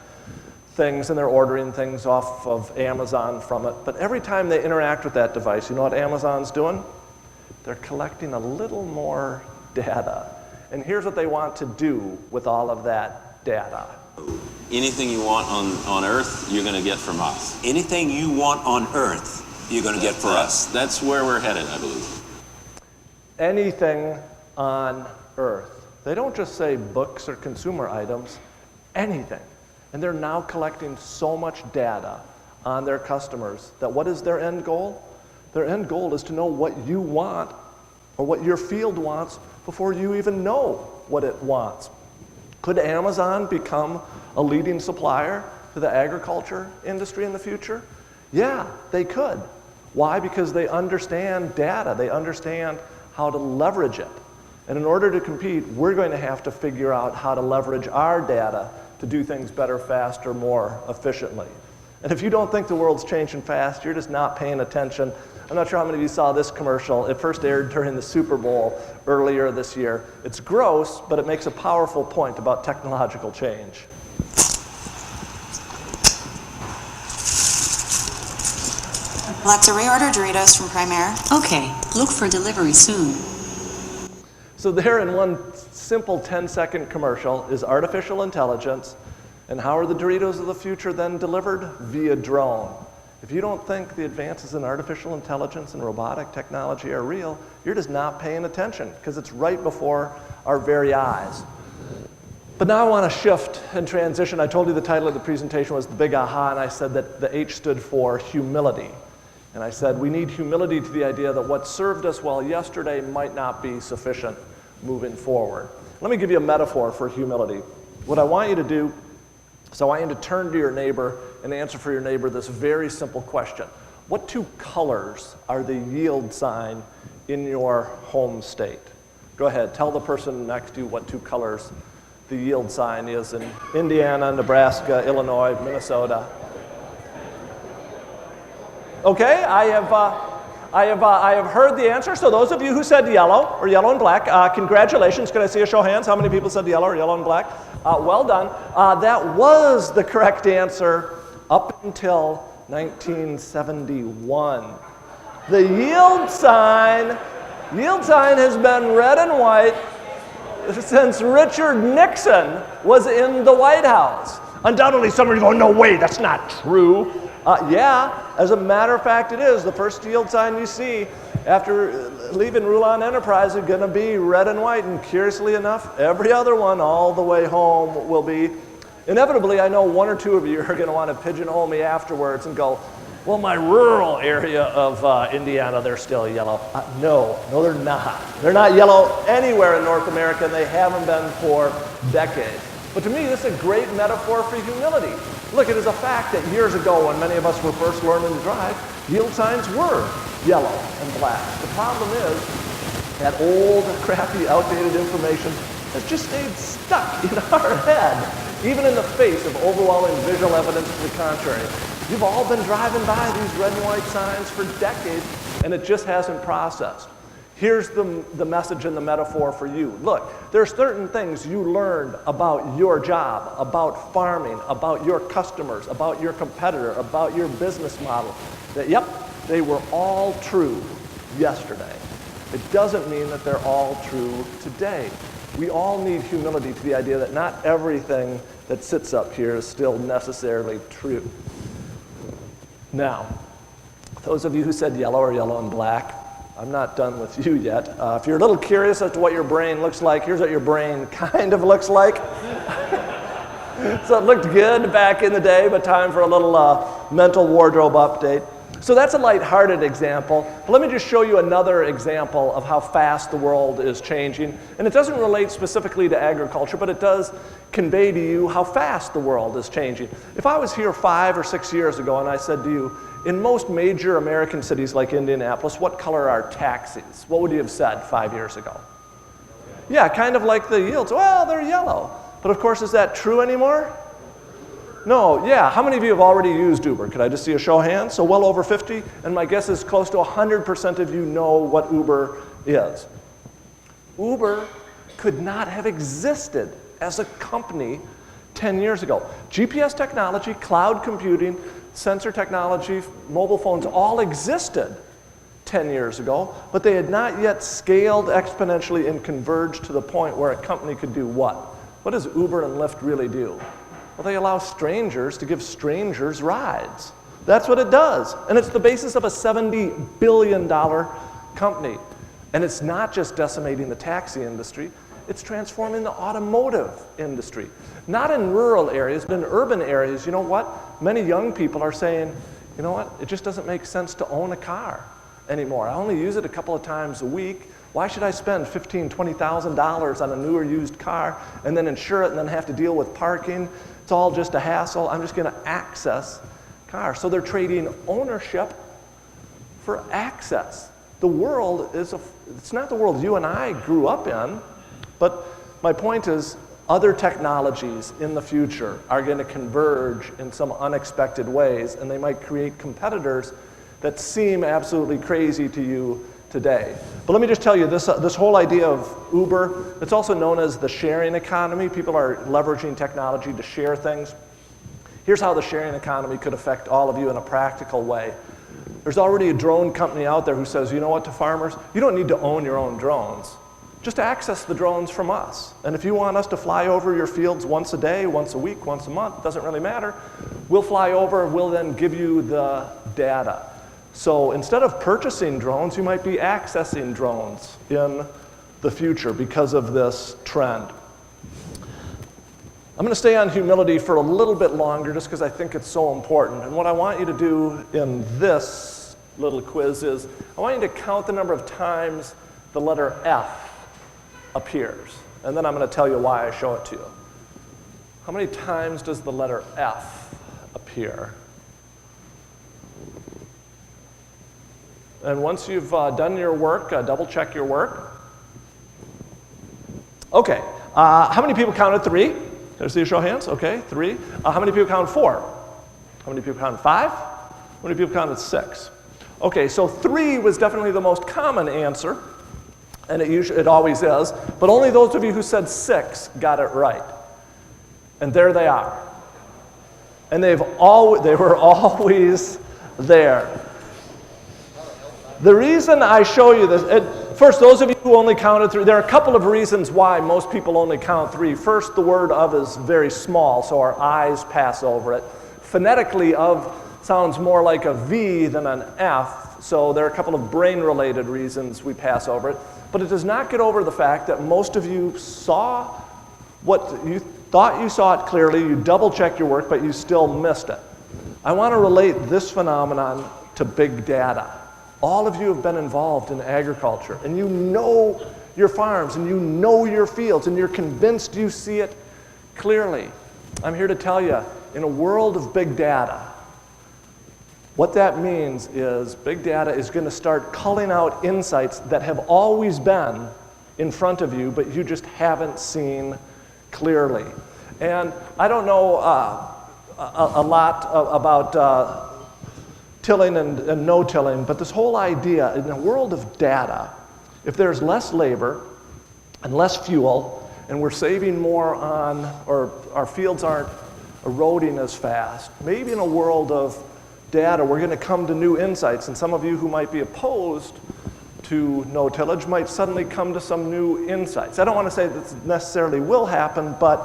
things and they're ordering things off of Amazon from it. But every time they interact with that device, you know what Amazon's doing? They're collecting a little more data. And here's what they want to do with all of that data. Anything you want on Earth, you're going to get from us. Anything you want on Earth, you're going to get from us. That's where we're headed, I believe. anything on Earth. They don't just say books or consumer items, anything. And they're now collecting so much data on their customers that what is their end goal? Their end goal is to know what you want or what your field wants before you even know what it wants. Could Amazon become a leading supplier to the agriculture industry in the future? Yeah, they could. Why? Because they understand data. They understand how to leverage it. And in order to compete, we're going to have to figure out how to leverage our data to do things better, faster, more efficiently. And if you don't think the world's changing fast, you're just not paying attention. I'm not sure how many of you saw this commercial. It first aired during the Super Bowl earlier this year. It's gross, but it makes a powerful point about technological change. Alexa, reorder Doritos from Primaire. Okay, look for delivery soon. So there in one simple 10-second commercial is artificial intelligence, and how are the Doritos of the future then delivered? Via drone. If you don't think the advances in artificial intelligence and robotic technology are real, you're just not paying attention, because it's right before our very eyes. But now I want to shift and transition. I told you the title of the presentation was The Big Aha, and I said that the H stood for humility. And I said we need humility to the idea that what served us well yesterday might not be sufficient moving forward. Let me give you a metaphor for humility. What I want you to do is I want you to turn to your neighbor and answer for your neighbor this very simple question. What two colors are the yield sign in your home state? Go ahead, tell the person next to you what two colors the yield sign is in Indiana, Nebraska, Illinois, Minnesota. Okay, I have heard the answer. So those of you who said yellow or yellow and black, congratulations. Can I see a show of hands? How many people said yellow or yellow and black? Well done. That was the correct answer up until 1971. The yield sign has been red and white since Richard Nixon was in the White House. Undoubtedly, some of you go, no way, that's not true. Yeah, as a matter of fact, it is. The first yield sign you see after leaving Rulon Enterprise is going to be red and white, and curiously enough, every other one all the way home will be. Inevitably, I know one or two of you are going to want to pigeonhole me afterwards and go, well, my rural area of Indiana, they're still yellow. No, they're not. They're not yellow anywhere in North America, and they haven't been for decades. But to me, this is a great metaphor for humility. Look, it is a fact that years ago, when many of us were first learning to drive, yield signs were yellow and black. The problem is that old, crappy, outdated information has just stayed stuck in our head, even in the face of overwhelming visual evidence to the contrary. You've all been driving by these red and white signs for decades, and it just hasn't processed. Here's the message and the metaphor for you. Look, there's certain things you learned about your job, about farming, about your customers, about your competitor, about your business model, that, yep, they were all true yesterday. It doesn't mean that they're all true today. We all need humility to the idea that not everything that sits up here is still necessarily true. Now, those of you who said yellow or yellow and black, I'm not done with you yet. If you're a little curious as to what your brain looks like, here's what your brain kind of looks like. So it looked good back in the day, but time for a little mental wardrobe update. So that's a lighthearted example. But let me just show you another example of how fast the world is changing. And it doesn't relate specifically to agriculture, but it does convey to you how fast the world is changing. If I was here 5 or 6 years ago and I said to you, in most major American cities like Indianapolis, what color are taxis? What would you have said 5 years ago? Yeah, kind of like the yields. Well, they're yellow. But of course, is that true anymore? No, yeah. How many of you have already used Uber? Could I just see a show of hands? So well over 50, and my guess is close to 100% of you know what Uber is. Uber could not have existed as a company 10 years ago. GPS technology, cloud computing, sensor technology, mobile phones all existed 10 years ago, but they had not yet scaled exponentially and converged to the point where a company could do what? What does Uber and Lyft really do? Well, they allow strangers to give strangers rides. That's what it does. And it's the basis of a $70 billion company. And it's not just decimating the taxi industry, it's transforming the automotive industry. Not in rural areas, but in urban areas. You know what? Many young people are saying, you know what? It just doesn't make sense to own a car anymore. I only use it a couple of times a week. Why should I spend $15,000, $20,000 on a new or used car and then insure it and then have to deal with parking? It's all just a hassle. I'm just going to access cars. So they're trading ownership for access. The world it's not the world you and I grew up in, but my point is other technologies in the future are going to converge in some unexpected ways, and they might create competitors that seem absolutely crazy to you today. But let me just tell you, this whole idea of Uber, it's also known as the sharing economy. People are leveraging technology to share things. Here's how the sharing economy could affect all of you in a practical way. There's already a drone company out there who says, you know what, to farmers, you don't need to own your own drones. Just access the drones from us. And if you want us to fly over your fields once a day, once a week, once a month, doesn't really matter, we'll fly over, we'll then give you the data. So instead of purchasing drones, you might be accessing drones in the future because of this trend. I'm going to stay on humility for a little bit longer just because I think it's so important. And what I want you to do in this little quiz is I want you to count the number of times the letter F appears. And then I'm going to tell you why I show it to you. How many times does the letter F appear? And once you've done your work, double check your work. Okay, how many people counted 3? Can I see a show of hands? Okay, 3. How many people counted 4? How many people counted 5? How many people counted 6? Okay, so 3 was definitely the most common answer, and it always is, but only those of you who said 6 got it right. And there they are. And they were always there. The reason I show you this, first, those of you who only counted 3, there are a couple of reasons why most people only count 3. First, the word of is very small, so our eyes pass over it. Phonetically, of sounds more like a V than an F, so there are a couple of brain-related reasons we pass over it. But it does not get over the fact that most of you saw what you thought you saw it clearly, you double-checked your work, but you still missed it. I want to relate this phenomenon to big data. All of you have been involved in agriculture, and you know your farms, and you know your fields, and you're convinced you see it clearly. I'm here to tell you, in a world of big data, what that means is big data is going to start culling out insights that have always been in front of you, but you just haven't seen clearly. And I don't know a lot about tilling and no-tilling, but this whole idea, in a world of data, if there's less labor and less fuel, and we're saving more on, or our fields aren't eroding as fast, maybe in a world of data, we're going to come to new insights, and some of you who might be opposed to no-tillage might suddenly come to some new insights. I don't want to say this necessarily will happen, but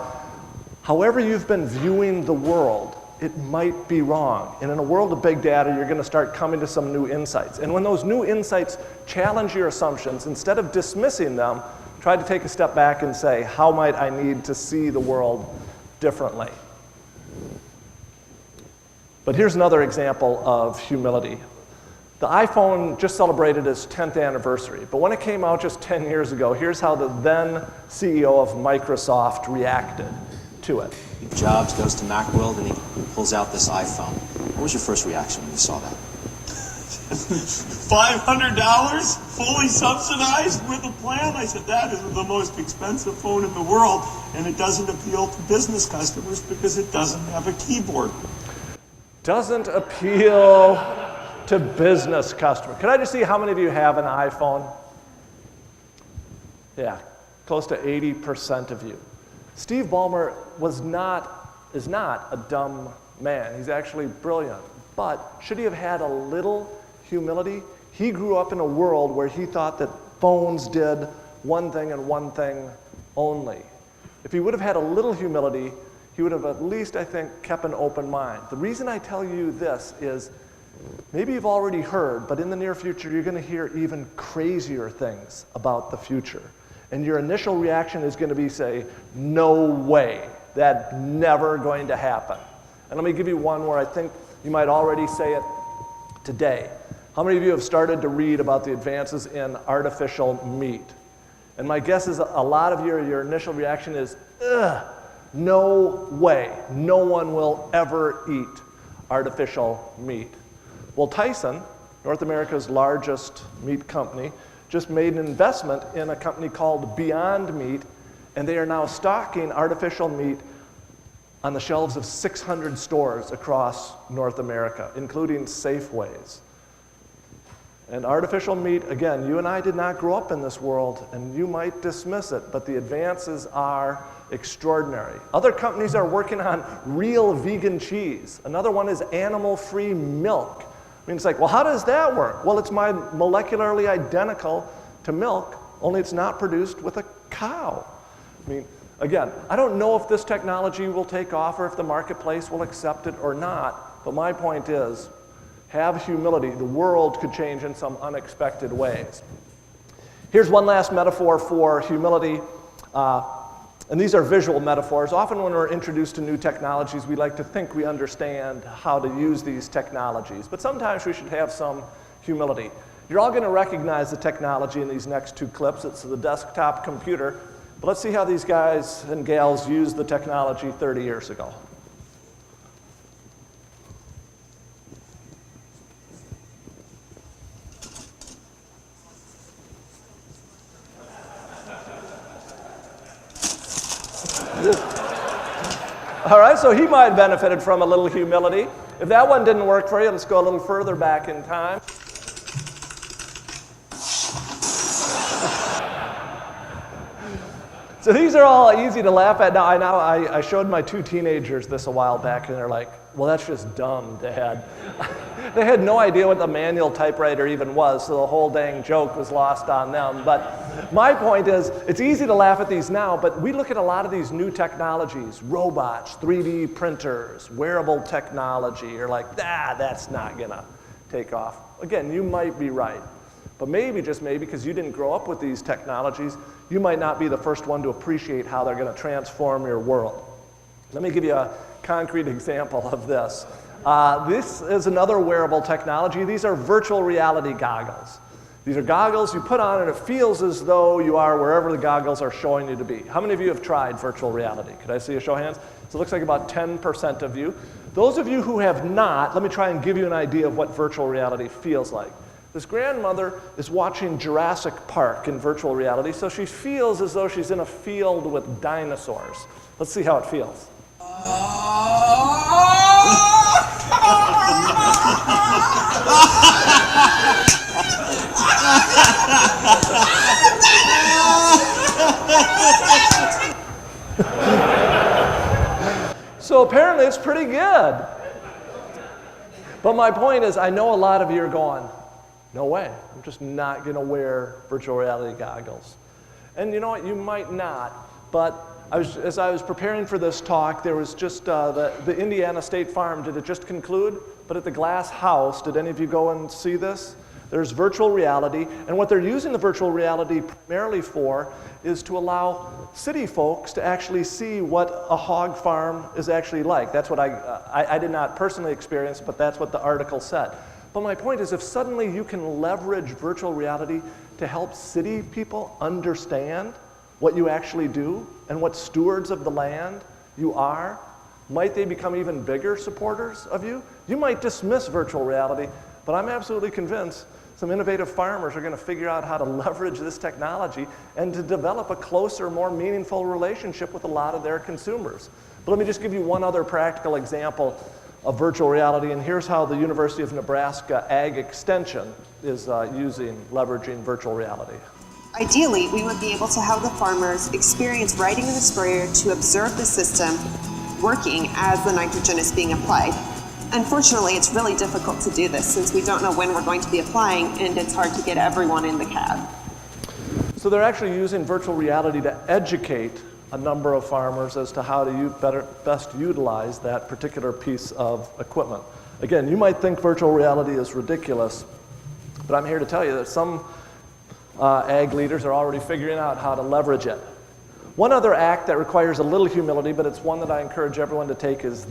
however you've been viewing the world, it might be wrong. And in a world of big data, you're going to start coming to some new insights. And when those new insights challenge your assumptions, instead of dismissing them, try to take a step back and say, how might I need to see the world differently? But here's another example of humility. The iPhone just celebrated its 10th anniversary, but when it came out just 10 years ago, here's how the then CEO of Microsoft reacted to it. Jobs goes to Macworld and he pulls out this iPhone. What was your first reaction when you saw that? $500 fully subsidized with a plan? I said, that is the most expensive phone in the world, and it doesn't appeal to business customers because it doesn't have a keyboard. Doesn't appeal to business customers. Can I just see how many of you have an iPhone? Yeah, close to 80% of you. Steve Ballmer is not a dumb man. He's actually brilliant. But should he have had a little humility? He grew up in a world where he thought that phones did one thing and one thing only. If he would have had a little humility, he would have at least, I think, kept an open mind. The reason I tell you this is maybe you've already heard, but in the near future, you're going to hear even crazier things about the future. And your initial reaction is going to be, say, no way, that's never going to happen. And let me give you one where I think you might already say it today. How many of you have started to read about the advances in artificial meat? And my guess is a lot of your initial reaction is, ugh, no way, no one will ever eat artificial meat. Well, Tyson, North America's largest meat company, just made an investment in a company called Beyond Meat, and they are now stocking artificial meat on the shelves of 600 stores across North America, including Safeways. And artificial meat, again, you and I did not grow up in this world, and you might dismiss it, but the advances are extraordinary. Other companies are working on real vegan cheese. Another one is animal-free milk. I mean, it's like, well, how does that work? Well, it's molecularly identical to milk, only it's not produced with a cow. I mean, again, I don't know if this technology will take off or if the marketplace will accept it or not, but my point is, have humility. The world could change in some unexpected ways. Here's one last metaphor for humility, and these are visual metaphors. Often when we're introduced to new technologies, we like to think we understand how to use these technologies, but sometimes we should have some humility. You're all going to recognize the technology in these next two clips. It's the desktop computer, but let's see how these guys and gals used the technology 30 years ago. All right, so he might have benefited from a little humility. If that one didn't work for you, let's go a little further back in time. So these are all easy to laugh at. Now, I showed my two teenagers this a while back, and they're like, well, that's just dumb, Dad. They had no idea what the manual typewriter even was, so the whole dang joke was lost on them. But my point is, it's easy to laugh at these now, but we look at a lot of these new technologies, robots, 3D printers, wearable technology. You're like, that's not gonna take off. Again, you might be right. But maybe, just maybe, because you didn't grow up with these technologies, you might not be the first one to appreciate how they're gonna transform your world. Let me give you a concrete example of this. This is another wearable technology. These are virtual reality goggles. These are goggles you put on and it feels as though you are wherever the goggles are showing you to be. How many of you have tried virtual reality? Could I see a show of hands? So it looks like about 10% of you. Those of you who have not, let me try and give you an idea of what virtual reality feels like. This grandmother is watching Jurassic Park in virtual reality, so she feels as though she's in a field with dinosaurs. Let's see how it feels. So apparently it's pretty good. But my point is, I know a lot of you are going, no way, I'm just not going to wear virtual reality goggles. And you know what, you might not, but as I was preparing for this talk, there was just the Indiana State Farm, did it just conclude? But at the Glass House, did any of you go and see this? There's virtual reality, and what they're using the virtual reality primarily for is to allow city folks to actually see what a hog farm is actually like. That's what I did not personally experience, but that's what the article said. But my point is, if suddenly you can leverage virtual reality to help city people understand what you actually do and what stewards of the land you are, might they become even bigger supporters of you? You might dismiss virtual reality, but I'm absolutely convinced some innovative farmers are going to figure out how to leverage this technology and to develop a closer, more meaningful relationship with a lot of their consumers. But let me just give you one other practical example of virtual reality, and here's how the University of Nebraska Ag Extension is leveraging virtual reality. Ideally, we would be able to have the farmers experience riding in the sprayer to observe the system working as the nitrogen is being applied. Unfortunately, it's really difficult to do this since we don't know when we're going to be applying, and it's hard to get everyone in the cab. So they're actually using virtual reality to educate a number of farmers as to how to best utilize that particular piece of equipment. Again, you might think virtual reality is ridiculous, but I'm here to tell you that some ag leaders are already figuring out how to leverage it. One other act that requires a little humility, but it's one that I encourage everyone to take, is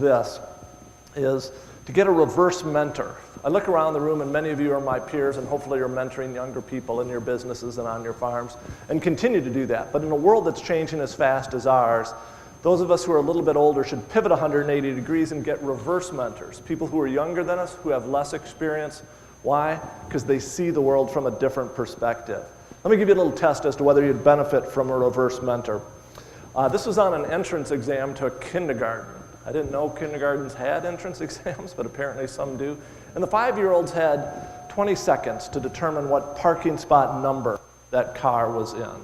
to get a reverse mentor. I look around the room and many of you are my peers, and hopefully you're mentoring younger people in your businesses and on your farms, and continue to do that. But in a world that's changing as fast as ours, those of us who are a little bit older should pivot 180 degrees and get reverse mentors, people who are younger than us, who have less experience. Why? Because they see the world from a different perspective. Let me give you a little test as to whether you'd benefit from a reverse mentor. This was on an entrance exam to a kindergarten. I didn't know kindergartens had entrance exams, but apparently some do. And the 5-year-olds had 20 seconds to determine what parking spot number that car was in.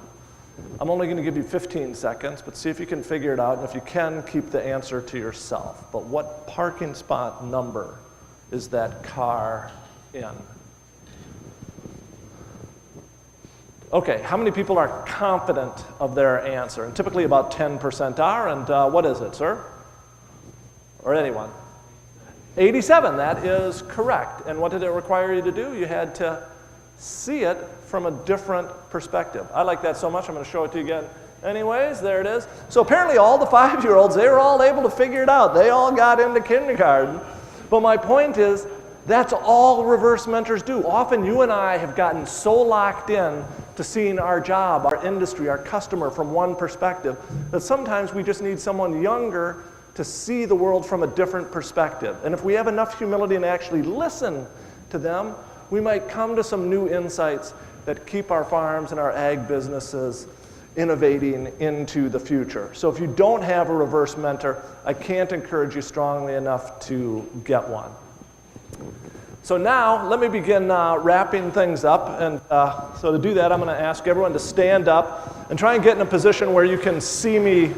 I'm only going to give you 15 seconds, but see if you can figure it out. And if you can, keep the answer to yourself. But what parking spot number is that car in? Okay, how many people are confident of their answer? And typically about 10% are, and what is it, sir? Or anyone? 87, that is correct. And what did it require you to do? You had to see it from a different perspective. I like that so much, I'm going to show it to you again. Anyways, there it is. So apparently all the 5-year-olds, they were all able to figure it out. They all got into kindergarten. But my point is, that's all reverse mentors do. Often you and I have gotten so locked in to seeing our job, our industry, our customer from one perspective that sometimes we just need someone younger to see the world from a different perspective. And if we have enough humility and actually listen to them, we might come to some new insights that keep our farms and our ag businesses innovating into the future. So if you don't have a reverse mentor, I can't encourage you strongly enough to get one. So now, let me begin wrapping things up. And so to do that, I'm going to ask everyone to stand up and try and get in a position where you can see me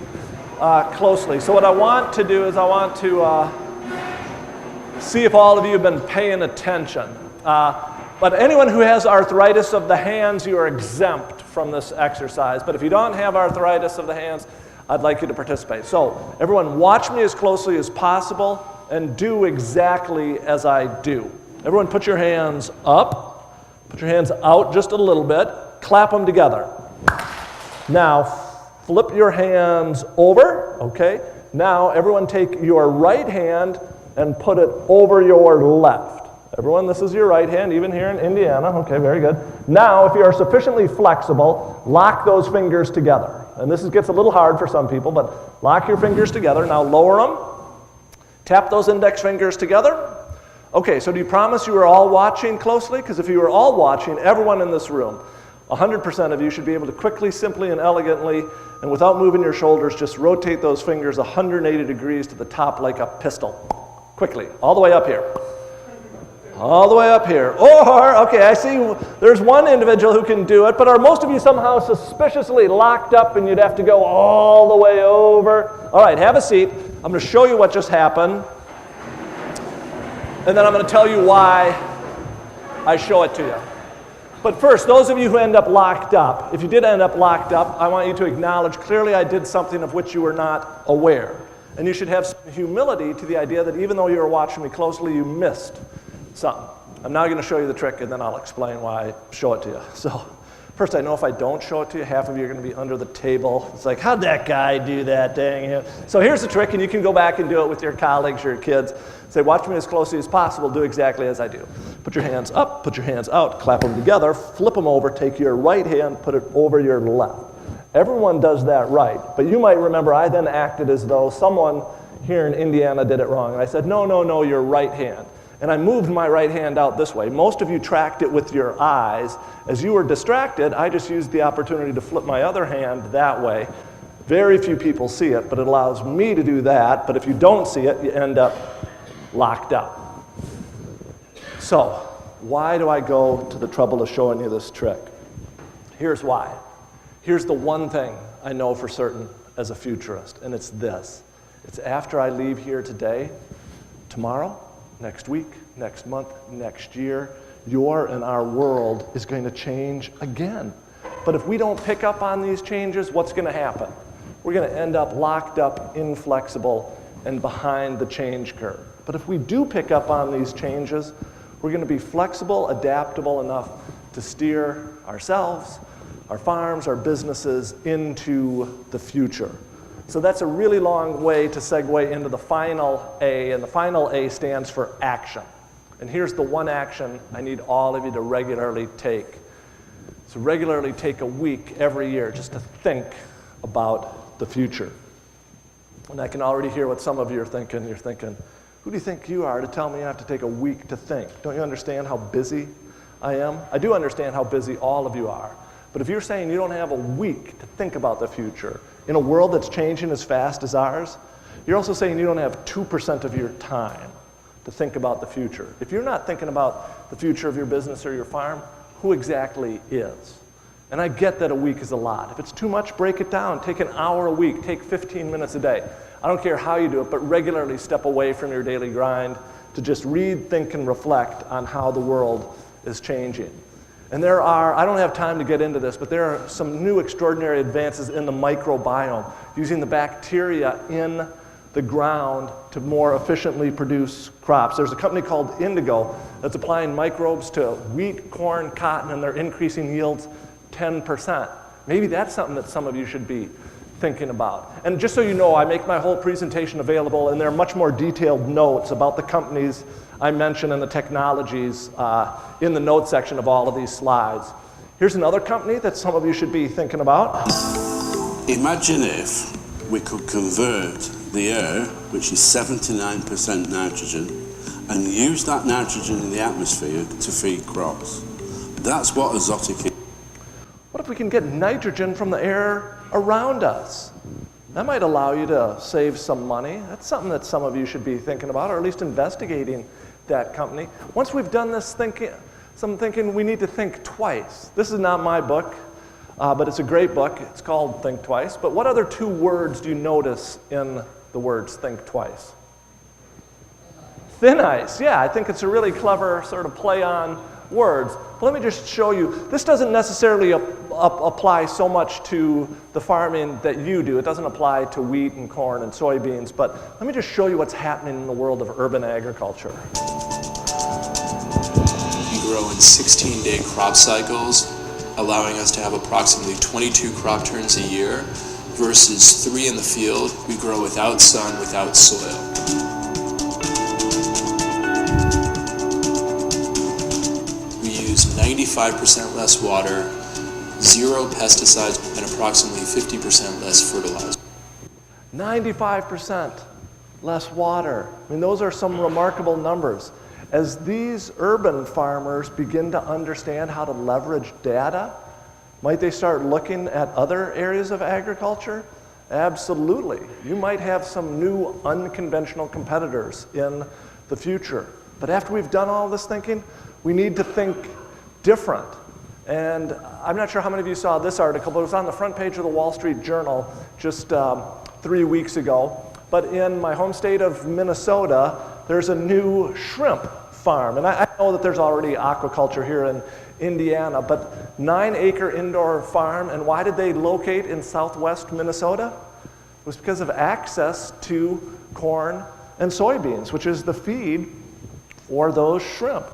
closely. So what I want to do is I want to see if all of you have been paying attention. But anyone who has arthritis of the hands, you are exempt from this exercise. But if you don't have arthritis of the hands, I'd like you to participate. So everyone watch me as closely as possible and do exactly as I do. Everyone put your hands up, put your hands out just a little bit, clap them together. Now flip your hands over, okay? Now everyone take your right hand and put it over your left. Everyone, this is your right hand, even here in Indiana. Okay, very good. Now, if you are sufficiently flexible, lock those fingers together. And this gets a little hard for some people, but lock your fingers together. Now lower them. Tap those index fingers together. Okay, so do you promise you are all watching closely? Because if you are all watching, everyone in this room, 100% of you should be able to quickly, simply, and elegantly, and without moving your shoulders, just rotate those fingers 180 degrees to the top like a pistol. Quickly, all the way up here. All the way up here. Or, okay, I see there's one individual who can do it, but are most of you somehow suspiciously locked up and you'd have to go all the way over? All right, have a seat. I'm going to show you what just happened. And then I'm going to tell you why I show it to you. But first, those of you who end up locked up, if you did end up locked up, I want you to acknowledge clearly I did something of which you were not aware. And you should have some humility to the idea that even though you were watching me closely, you missed something. I'm now going to show you the trick, and then I'll explain why I show it to you. So first, I know if I don't show it to you, half of you are going to be under the table. It's like, how'd that guy do that? Dang him. So here's the trick, and you can go back and do it with your colleagues, your kids. Say, watch me as closely as possible. Do exactly as I do. Put your hands up, put your hands out, clap them together, flip them over, take your right hand, put it over your left. Everyone does that right, but you might remember I then acted as though someone here in Indiana did it wrong. And I said, no, your right hand. And I moved my right hand out this way. Most of you tracked it with your eyes. As you were distracted, I just used the opportunity to flip my other hand that way. Very few people see it, but it allows me to do that. But if you don't see it, you end up locked up. So, why do I go to the trouble of showing you this trick? Here's why. Here's the one thing I know for certain as a futurist, and it's this. It's after I leave here today, tomorrow, next week, next month, next year, your and our world is going to change again. But if we don't pick up on these changes, what's going to happen? We're going to end up locked up, inflexible, and behind the change curve. But if we do pick up on these changes, we're going to be flexible, adaptable enough to steer ourselves, our farms, our businesses into the future. So that's a really long way to segue into the final A, and the final A stands for action. And here's the one action I need all of you to regularly take. So regularly take a week every year just to think about the future. And I can already hear what some of you are thinking. You're thinking, who do you think you are to tell me I have to take a week to think? Don't you understand how busy I am? I do understand how busy all of you are. But if you're saying you don't have a week to think about the future in a world that's changing as fast as ours, you're also saying you don't have 2% of your time to think about the future. If you're not thinking about the future of your business or your farm, who exactly is? And I get that a week is a lot. If it's too much, break it down. Take an hour a week. Take 15 minutes a day. I don't care how you do it, but regularly step away from your daily grind to just read, think, and reflect on how the world is changing. And there are, I don't have time to get into this, but there are some new extraordinary advances in the microbiome, using the bacteria in the ground to more efficiently produce crops. There's a company called Indigo that's applying microbes to wheat, corn, cotton, and they're increasing yields 10%. Maybe that's something that some of you should be thinking about. And just so you know, I make my whole presentation available, and there are much more detailed notes about the companies I mentioned and the technologies in the notes section of all of these slides. Here's another company that some of you should be thinking about. Imagine if we could convert the air, which is 79% nitrogen, and use that nitrogen in the atmosphere to feed crops. That's what azotic is. What if we can get nitrogen from the air around us? That might allow you to save some money. That's something that some of you should be thinking about, or at least investigating that company. Once we've done this thinking, we need to think twice. This is not my book, but it's a great book. It's called Think Twice. But what other two words do you notice in the words think twice? Thin ice. Yeah, I think it's a really clever sort of play on words. But let me just show you. This doesn't necessarily apply so much to the farming that you do. It doesn't apply to wheat and corn and soybeans. But let me just show you what's happening in the world of urban agriculture. We grow in 16-day crop cycles, allowing us to have approximately 22 crop turns a year, versus 3 in the field. We grow without sun, without soil. We use 95% less water, 0 pesticides, and approximately 50% less fertilizer. 95% less water. I mean, those are some remarkable numbers. As these urban farmers begin to understand how to leverage data, might they start looking at other areas of agriculture? Absolutely. You might have some new unconventional competitors in the future. But after we've done all this thinking, we need to think different. And I'm not sure how many of you saw this article, but it was on the front page of the Wall Street Journal just 3 weeks ago. But in my home state of Minnesota, there's a new shrimp farm. And I know that there's already aquaculture here in Indiana, but 9-acre indoor farm. And why did they locate in southwest Minnesota? It was because of access to corn and soybeans, which is the feed for those shrimp.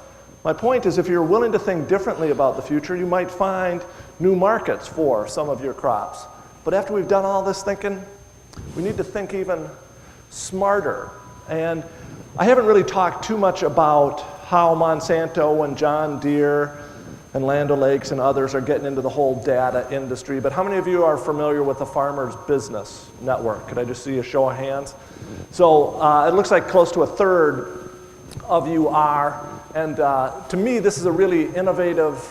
My point is, if you're willing to think differently about the future, you might find new markets for some of your crops. But after we've done all this thinking, we need to think even smarter. And I haven't really talked too much about how Monsanto and John Deere and Land O'Lakes and others are getting into the whole data industry. But how many of you are familiar with the Farmers Business Network? Could I just see a show of hands? So it looks like close to a third of you are. And to me, this is a really innovative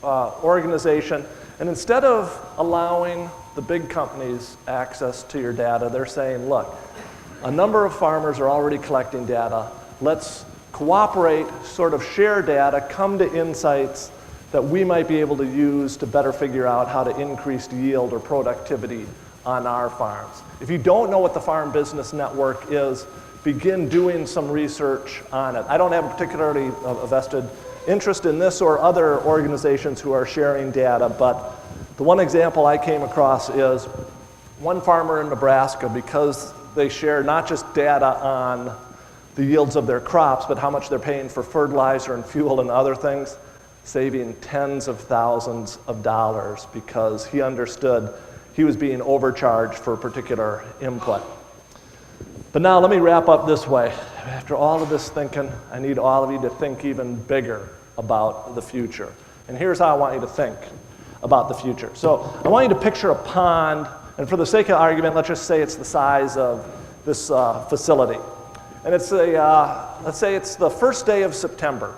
organization. And instead of allowing the big companies access to your data, they're saying, look, a number of farmers are already collecting data. Let's cooperate, sort of share data, come to insights that we might be able to use to better figure out how to increase yield or productivity on our farms. If you don't know what the Farm Business Network is, begin doing some research on it. I don't have particularly a vested interest in this or other organizations who are sharing data, but the one example I came across is one farmer in Nebraska, because They share not just data on the yields of their crops, but how much they're paying for fertilizer and fuel and other things, saving tens of thousands of dollars because he understood he was being overcharged for a particular input. But now let me wrap up this way. After all of this thinking, I need all of you to think even bigger about the future. And here's how I want you to think about the future. So I want you to picture a pond, and for the sake of argument, let's just say it's the size of this facility. And it's let's say it's the first day of September.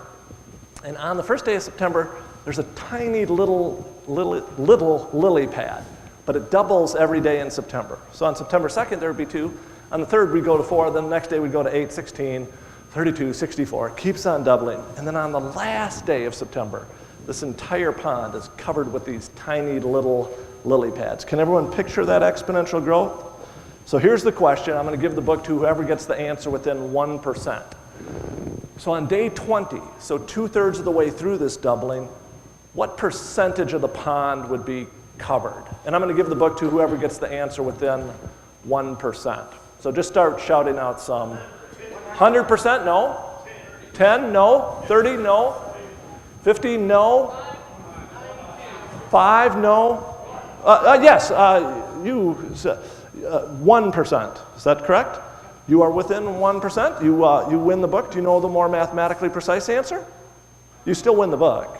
And on the first day of September, there's a tiny little lily pad, but it doubles every day in September. So on September 2nd, there would be 2. On the 3rd, we'd go to 4. Then the next day, we'd go to 8, 16, 32, 64. It keeps on doubling. And then on the last day of September, this entire pond is covered with these tiny little lily pads. Can everyone picture that exponential growth? So here's the question. I'm going to give the book to whoever gets the answer within 1%. So on day 20, so 2/3 of the way through this doubling, what percentage of the pond would be covered? And I'm going to give the book to whoever gets the answer within 1%. So just start shouting out some. 100%? No. 10? No. 30? No. 50? No. 5? No. Yes, 1%. Is that correct? You are within 1%. You win the book. Do you know the more mathematically precise answer? You still win the book.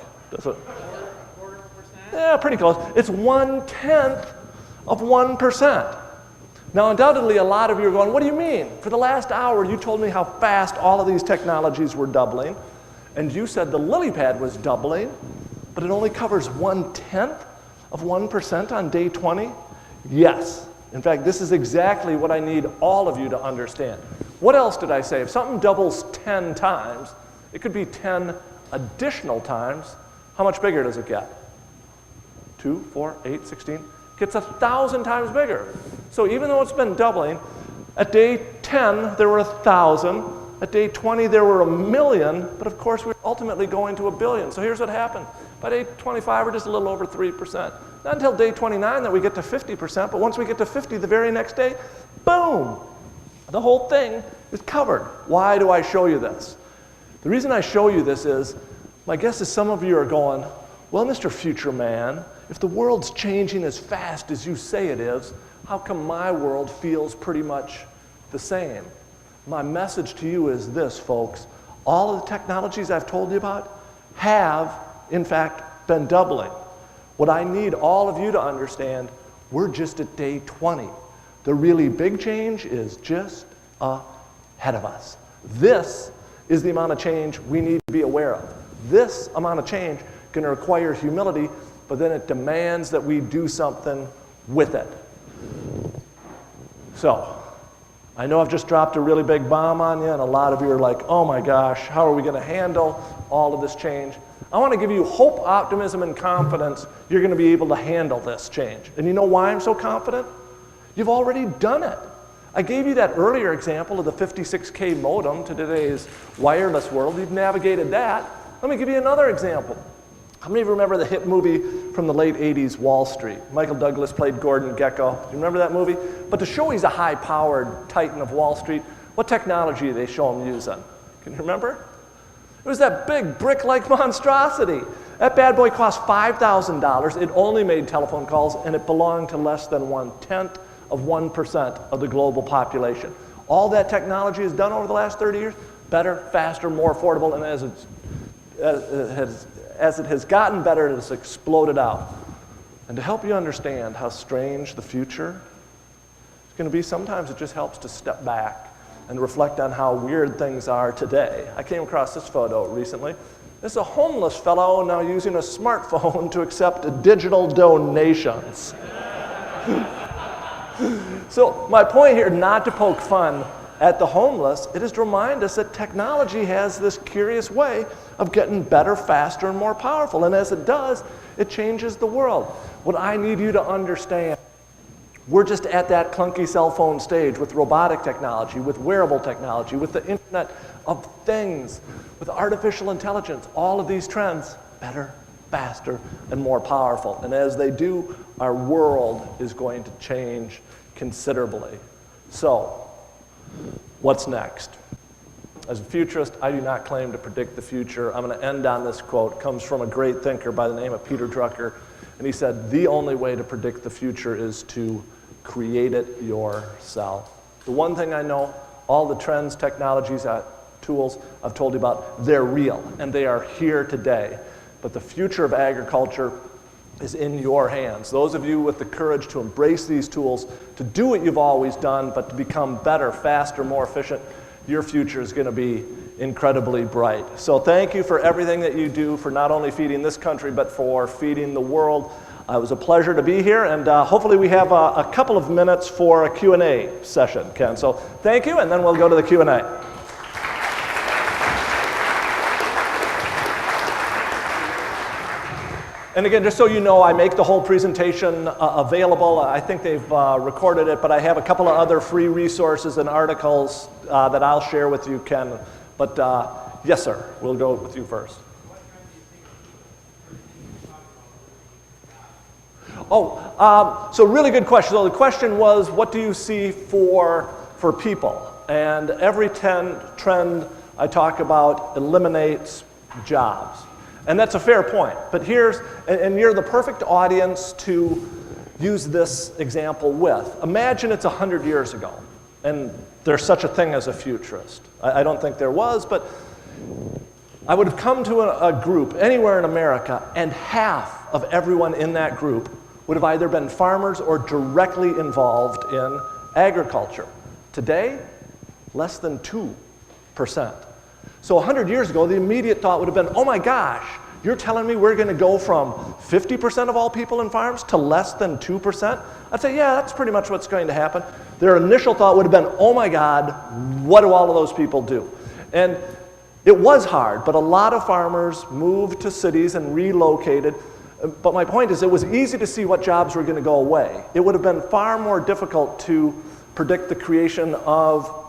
Yeah, pretty close. It's 1/10 of 1%. Now, undoubtedly, a lot of you are going, what do you mean? For the last hour, you told me how fast all of these technologies were doubling, and you said the lily pad was doubling, but it only covers 1/10 of 1% on day 20? Yes. In fact, this is exactly what I need all of you to understand. What else did I say? If something doubles 10 times, it could be 10 additional times. How much bigger does it get? 2, 4, 8, 16? Gets 1,000 times bigger. So even though it's been doubling, at day 10 there were 1,000, at day 20 there were 1,000,000, but of course we're ultimately going to 1,000,000,000. So here's what happened. By day 25 we're just a little over 3%. Not until day 29 that we get to 50%, but once we get to 50 the very next day, boom, the whole thing is covered. Why do I show you this? The reason I show you this is, my guess is some of you are going, well, Mr. Future Man, if the world's changing as fast as you say it is, how come my world feels pretty much the same? My message to you is this, folks. All of the technologies I've told you about have, in fact, been doubling. What I need all of you to understand, we're just at day 20. The really big change is just ahead of us. This is the amount of change we need to be aware of. This amount of change is going to require humility, but then it demands that we do something with it. So, I know I've just dropped a really big bomb on you, and a lot of you are like, oh my gosh, how are we going to handle all of this change? I want to give you hope, optimism, and confidence you're going to be able to handle this change. And you know why I'm so confident? You've already done it. I gave you that earlier example of the 56K modem to today's wireless world. You've navigated that. Let me give you another example. How many of you remember the hit movie from the late 80s, Wall Street? Michael Douglas played Gordon Gekko. Do you remember that movie? But to show he's a high-powered titan of Wall Street, what technology did they show him using? Can you remember? It was that big brick-like monstrosity. That bad boy cost $5,000. It only made telephone calls, and it belonged to less than 1/10 of 1% of the global population. All that technology has done over the last 30 years, better, faster, more affordable, and as it has gotten better, it has exploded out. And to help you understand how strange the future is going to be, sometimes it just helps to step back and reflect on how weird things are today. I came across this photo recently. This is a homeless fellow now using a smartphone to accept digital donations. So my point here, not to poke fun at the homeless, it is to remind us that technology has this curious way of getting better, faster, and more powerful. And as it does, it changes the world. What I need you to understand, we're just at that clunky cell phone stage with robotic technology, with wearable technology, with the Internet of Things, with artificial intelligence. All of these trends, better, faster, and more powerful. And as they do, our world is going to change considerably. So, what's next? As a futurist, I do not claim to predict the future. I'm going to end on this quote. It comes from a great thinker by the name of Peter Drucker. And he said, the only way to predict the future is to create it yourself. The one thing I know, all the trends, technologies, tools I've told you about, they're real, and they are here today. But the future of agriculture is in your hands. Those of you with the courage to embrace these tools, to do what you've always done, but to become better, faster, more efficient, your future is going to be incredibly bright. So thank you for everything that you do for not only feeding this country, but for feeding the world. It was a pleasure to be here, and hopefully we have a couple of minutes for a Q&A session, Ken. So thank you, and then we'll go to the Q&A. And again, just so you know, I make the whole presentation available. I think they've recorded it, but I have a couple of other free resources and articles that I'll share with you, Ken. But yes, sir, we'll go with you first. So really good question. So the question was, what do you see for people? And every trend I talk about eliminates jobs. And that's a fair point. But and you're the perfect audience to use this example with. Imagine it's 100 years ago, and there's such a thing as a futurist. I don't think there was, but I would have come to a group anywhere in America, and half of everyone in that group would have either been farmers or directly involved in agriculture. Today, less than 2%. So 100 years ago, the immediate thought would have been, oh my gosh, you're telling me we're going to go from 50% of all people in farms to less than 2%? I'd say, yeah, that's pretty much what's going to happen. Their initial thought would have been, oh my God, what do all of those people do? And it was hard, but a lot of farmers moved to cities and relocated. But my point is, it was easy to see what jobs were going to go away. It would have been far more difficult to predict the creation of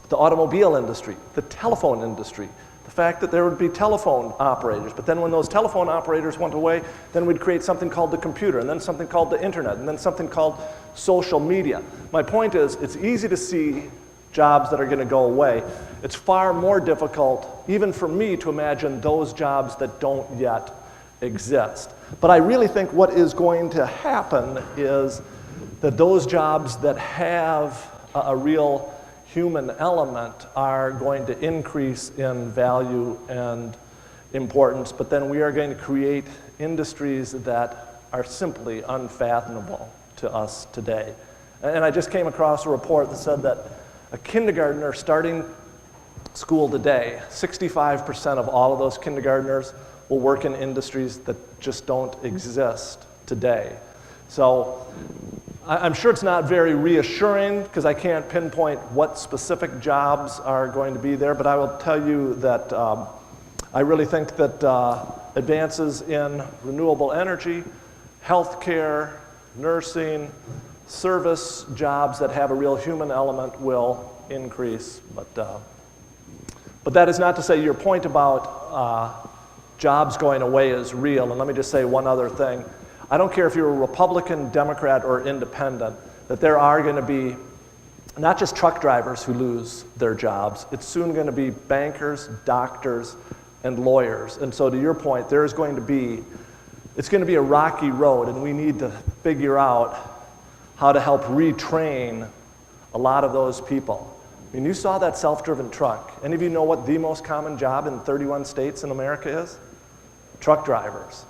the automobile industry, the telephone industry, the fact that there would be telephone operators. But then when those telephone operators went away, then we'd create something called the computer, and then something called the internet, and then something called social media. My point is, it's easy to see jobs that are going to go away. It's far more difficult, even for me, to imagine those jobs that don't yet exist. But I really think what is going to happen is that those jobs that have a real human element are going to increase in value and importance, but then we are going to create industries that are simply unfathomable to us today. And I just came across a report that said that a kindergartner starting school today, 65% of all of those kindergartners will work in industries that just don't exist today. So I'm sure it's not very reassuring because I can't pinpoint what specific jobs are going to be there, but I will tell you that I really think that advances in renewable energy, healthcare, nursing, service jobs that have a real human element will increase. But that is not to say your point about jobs going away is real. And let me just say one other thing. I don't care if you're a Republican, Democrat, or independent, that there are going to be not just truck drivers who lose their jobs. It's soon going to be bankers, doctors, and lawyers. And so to your point, it's going to be a rocky road, and we need to figure out how to help retrain a lot of those people. I mean, you saw that self-driven truck. Any of you know what the most common job in 31 states in America is? Truck drivers.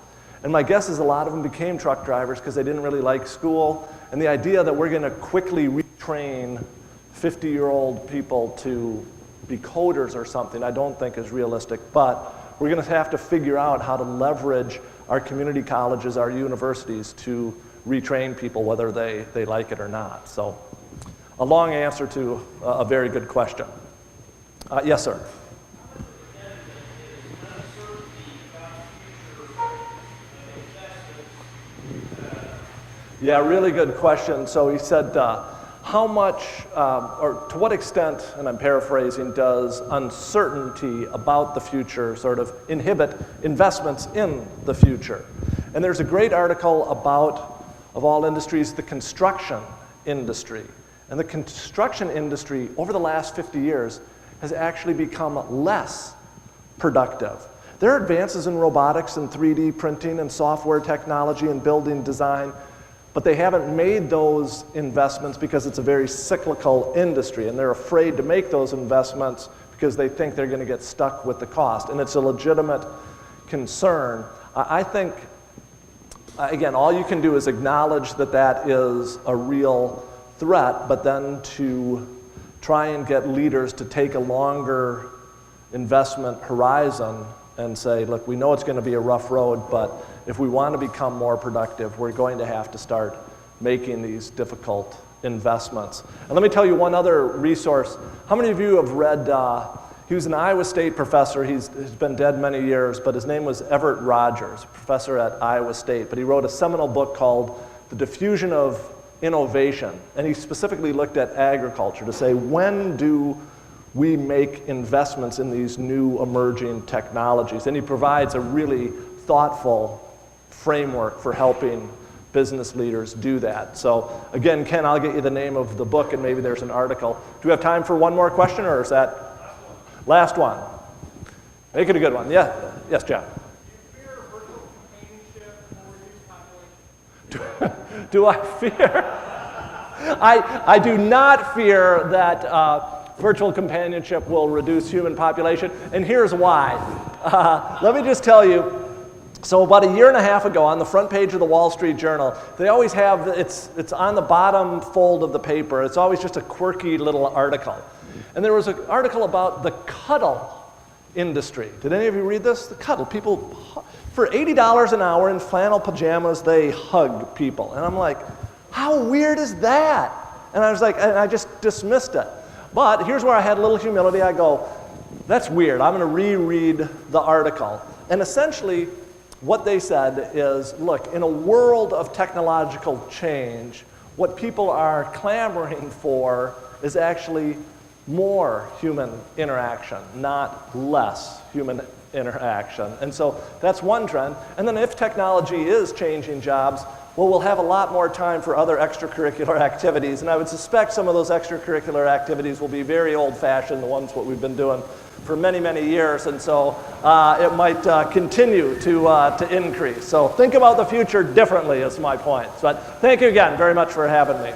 And my guess is a lot of them became truck drivers because they didn't really like school. And the idea that we're going to quickly retrain 50-year-old people to be coders or something, I don't think is realistic. But we're going to have to figure out how to leverage our community colleges, our universities, to retrain people, whether they like it or not. So a long answer to a very good question. Yes, sir. Yeah, really good question. So he said, how much, or to what extent, and I'm paraphrasing, does uncertainty about the future sort of inhibit investments in the future? And there's a great article about, of all industries, the construction industry. And the construction industry over the last 50 years has actually become less productive. There are advances in robotics and 3D printing and software technology and building design, but they haven't made those investments because it's a very cyclical industry, and they're afraid to make those investments because they think they're going to get stuck with the cost, and it's a legitimate concern. I think, again, all you can do is acknowledge that that is a real threat, but then to try and get leaders to take a longer investment horizon and say, look, we know it's going to be a rough road, but if we want to become more productive, we're going to have to start making these difficult investments. And let me tell you one other resource. How many of you have read, he was an Iowa State professor, he's been dead many years, but his name was Everett Rogers, professor at Iowa State, but he wrote a seminal book called The Diffusion of Innovation, and he specifically looked at agriculture to say, when do we make investments in these new emerging technologies? And he provides a really thoughtful framework for helping business leaders do that. So again, Ken, I'll get you the name of the book and maybe there's an article. Do we have time for one more question, or is that last one? Make it a good one. Yeah. Yes, John. Do I fear? I do not fear that virtual companionship will reduce human population, and here's why. Let me just tell you, so about a year and a half ago, on the front page of the Wall Street Journal, they always have, it's on the bottom fold of the paper, it's always just a quirky little article. And there was an article about the cuddle industry. Did any of you read this? The cuddle. People, for $80 an hour in flannel pajamas, they hug people. And I'm like, how weird is that? And I was like, and I just dismissed it. But here's where I had a little humility. I go, that's weird. I'm going to reread the article. And essentially, what they said is, look, in a world of technological change, what people are clamoring for is actually more human interaction, not less human interaction. And so that's one trend. And then if technology is changing jobs, well, we'll have a lot more time for other extracurricular activities. And I would suspect some of those extracurricular activities will be very old-fashioned, the ones what we've been doing for many, many years. And so it might continue to increase. So think about the future differently is my point. So thank you again very much for having me.